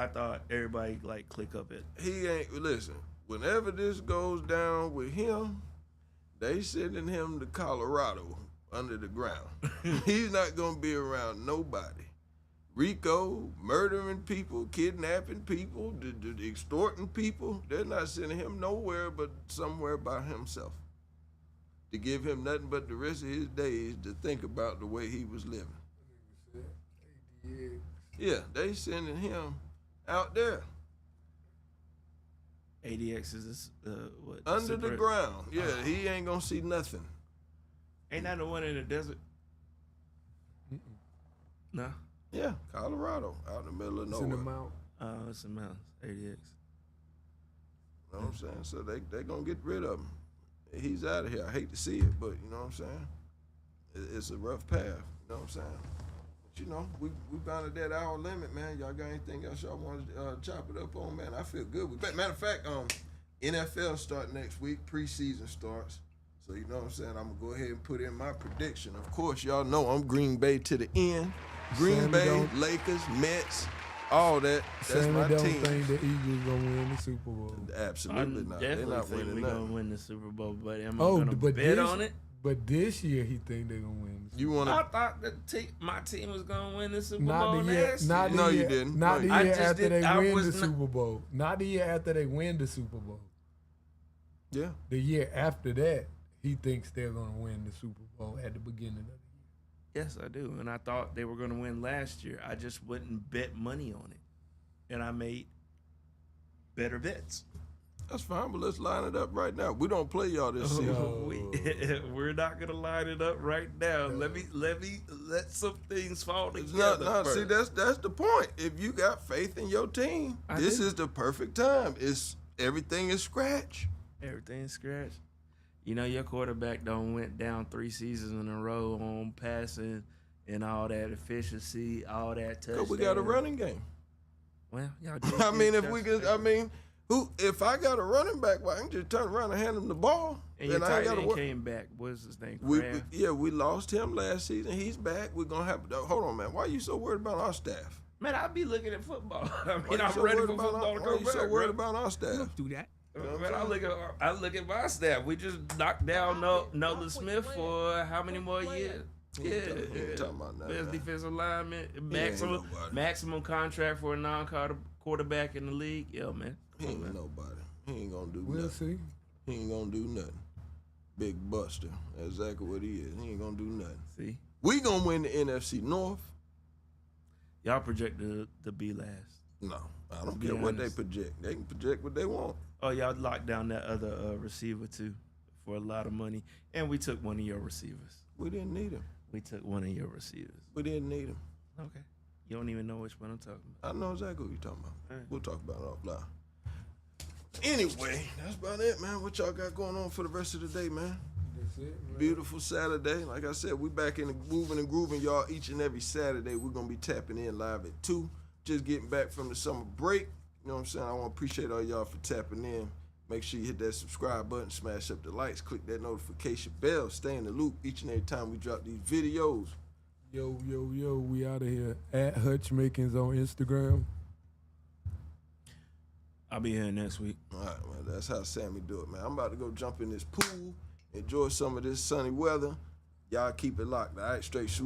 Speaker 2: thought everybody like click up it.
Speaker 1: He ain't listen. Whenever this goes down with him, they sending him to Colorado under the ground. He's not gonna be around nobody. Rico murdering people, kidnapping people, extorting people. They're not sending him nowhere but somewhere by himself. To give him nothing but the rest of his days to think about the way he was living. Yeah, they sending him out there.
Speaker 2: ADX is what?
Speaker 1: Under the ground. Yeah, he ain't gonna see nothing.
Speaker 2: Ain't that the one in the desert? No.
Speaker 1: Yeah, Colorado, out in the middle of nowhere.
Speaker 3: It's in the mountain.
Speaker 2: Oh, it's in the mountains. ADX.
Speaker 1: You know what I'm saying? So they gonna get rid of him. He's out of here. I hate to see it, but you know what I'm saying? It's a rough path. You know what I'm saying? But you know, we bound at that hour limit, man. Y'all got anything else y'all want to chop it up on, man? I feel good. Matter of fact, NFL start next week. Preseason starts. So you know what I'm saying? I'm going to go ahead and put in my prediction. Of course, y'all know I'm Green Bay to the end. Green Bay, Lakers, Mets, all that. That's my team.
Speaker 3: Don't think the Eagles going to win the Super Bowl.
Speaker 1: Absolutely not. They're not winning
Speaker 2: we're
Speaker 1: nothing.
Speaker 2: going to win the Super Bowl, but am I going to bet on it?
Speaker 3: But this year he think they're gonna win.
Speaker 1: You want
Speaker 2: I
Speaker 1: to?
Speaker 2: thought my team was gonna win the Super
Speaker 3: Not
Speaker 2: Bowl
Speaker 3: the year.
Speaker 2: last
Speaker 3: Not the
Speaker 1: No, you
Speaker 3: year.
Speaker 1: didn't.
Speaker 3: Not
Speaker 1: No,
Speaker 3: the
Speaker 2: I
Speaker 3: year
Speaker 2: just
Speaker 3: after
Speaker 2: did-
Speaker 3: they
Speaker 2: I
Speaker 3: win
Speaker 2: was
Speaker 3: the
Speaker 2: not-
Speaker 3: Super Bowl. Not the year after they win the Super Bowl.
Speaker 1: Yeah.
Speaker 3: The year after that, he thinks they're gonna win the Super Bowl at the beginning of the year.
Speaker 2: Yes, I do. And I thought they were going to win last year. I just wouldn't bet money on it. And I made better bets.
Speaker 1: That's fine, but let's line it up right now. We don't play y'all this season.
Speaker 2: We're not going to line it up right now. Let some things fall
Speaker 1: It's
Speaker 2: together.
Speaker 1: not. See,
Speaker 2: first.
Speaker 1: that's the point. If you got faith in your team,
Speaker 2: I
Speaker 1: this
Speaker 2: do.
Speaker 1: is the perfect time. It's everything is scratch.
Speaker 2: Everything's scratched. You know, your quarterback went down 3 seasons in a row on passing and all that efficiency, all that touchdown.
Speaker 1: Cause we got a running game.
Speaker 2: Well, y'all
Speaker 1: I mean, if we could, if I got a running back, well, I can just turn around and hand him the ball.
Speaker 2: And your
Speaker 1: I
Speaker 2: tight
Speaker 1: gotta
Speaker 2: end
Speaker 1: work.
Speaker 2: came back. What's his name?
Speaker 1: We
Speaker 2: Kraft?
Speaker 1: lost him last season. He's back. We're gonna have. Hold on, man. Why are you so worried about our staff?
Speaker 2: Man, I be looking at football. I
Speaker 1: Why
Speaker 2: mean,
Speaker 1: you
Speaker 2: I'm
Speaker 1: so
Speaker 2: ready
Speaker 1: worried
Speaker 2: for
Speaker 1: about
Speaker 2: football to
Speaker 1: why
Speaker 2: go
Speaker 1: you so
Speaker 2: back,
Speaker 1: worried
Speaker 2: bro.
Speaker 1: about our staff?
Speaker 4: Do that.
Speaker 2: Man, I look at my staff. We just knocked down Nolan Smith for how many more years?
Speaker 1: He ain't talking about nothing,
Speaker 2: Best
Speaker 1: man.
Speaker 2: defensive lineman,
Speaker 1: ain't nobody.
Speaker 2: maximum contract for a non-quarterback in the league. Yeah, man.
Speaker 1: He ain't nobody. He ain't gonna do
Speaker 3: We'll
Speaker 1: nothing.
Speaker 3: see.
Speaker 1: He ain't gonna do nothing. Big Buster. That's exactly what he is. He ain't gonna do nothing.
Speaker 2: See,
Speaker 1: We gonna win the NFC North.
Speaker 2: y'all project to be last.
Speaker 1: No, I don't
Speaker 2: Be
Speaker 1: care what they
Speaker 2: honest.
Speaker 1: project. They can project what they want.
Speaker 2: Oh, y'all locked down that other receiver too for a lot of money, and we took one of your receivers.
Speaker 1: We didn't need him.
Speaker 2: We took one of your receivers.
Speaker 1: We didn't need him.
Speaker 2: Okay, you don't even know which one I'm talking about.
Speaker 1: I know exactly what you're talking about.
Speaker 2: All right.
Speaker 1: We'll talk about it offline. Anyway, that's about it, man. What y'all got going on for the rest of the day, man?
Speaker 3: That's it, man.
Speaker 1: Beautiful Saturday. Like I said, we back in the moving and grooving, y'all. Each and every Saturday, we're gonna be tapping in live at 2. Just getting back from the summer break. You know what I'm saying? I want to appreciate all y'all for tapping in. Make sure you hit that subscribe button, smash up the likes, click that notification bell, stay in the loop each and every time we drop these videos.
Speaker 3: Yo, we out of here. At Hutch Makings on Instagram.
Speaker 2: I'll be here next week.
Speaker 1: All right, man. That's how Sammy do it, man. I'm about to go jump in this pool, enjoy some of this sunny weather. Y'all keep it locked. All right, straight shoot.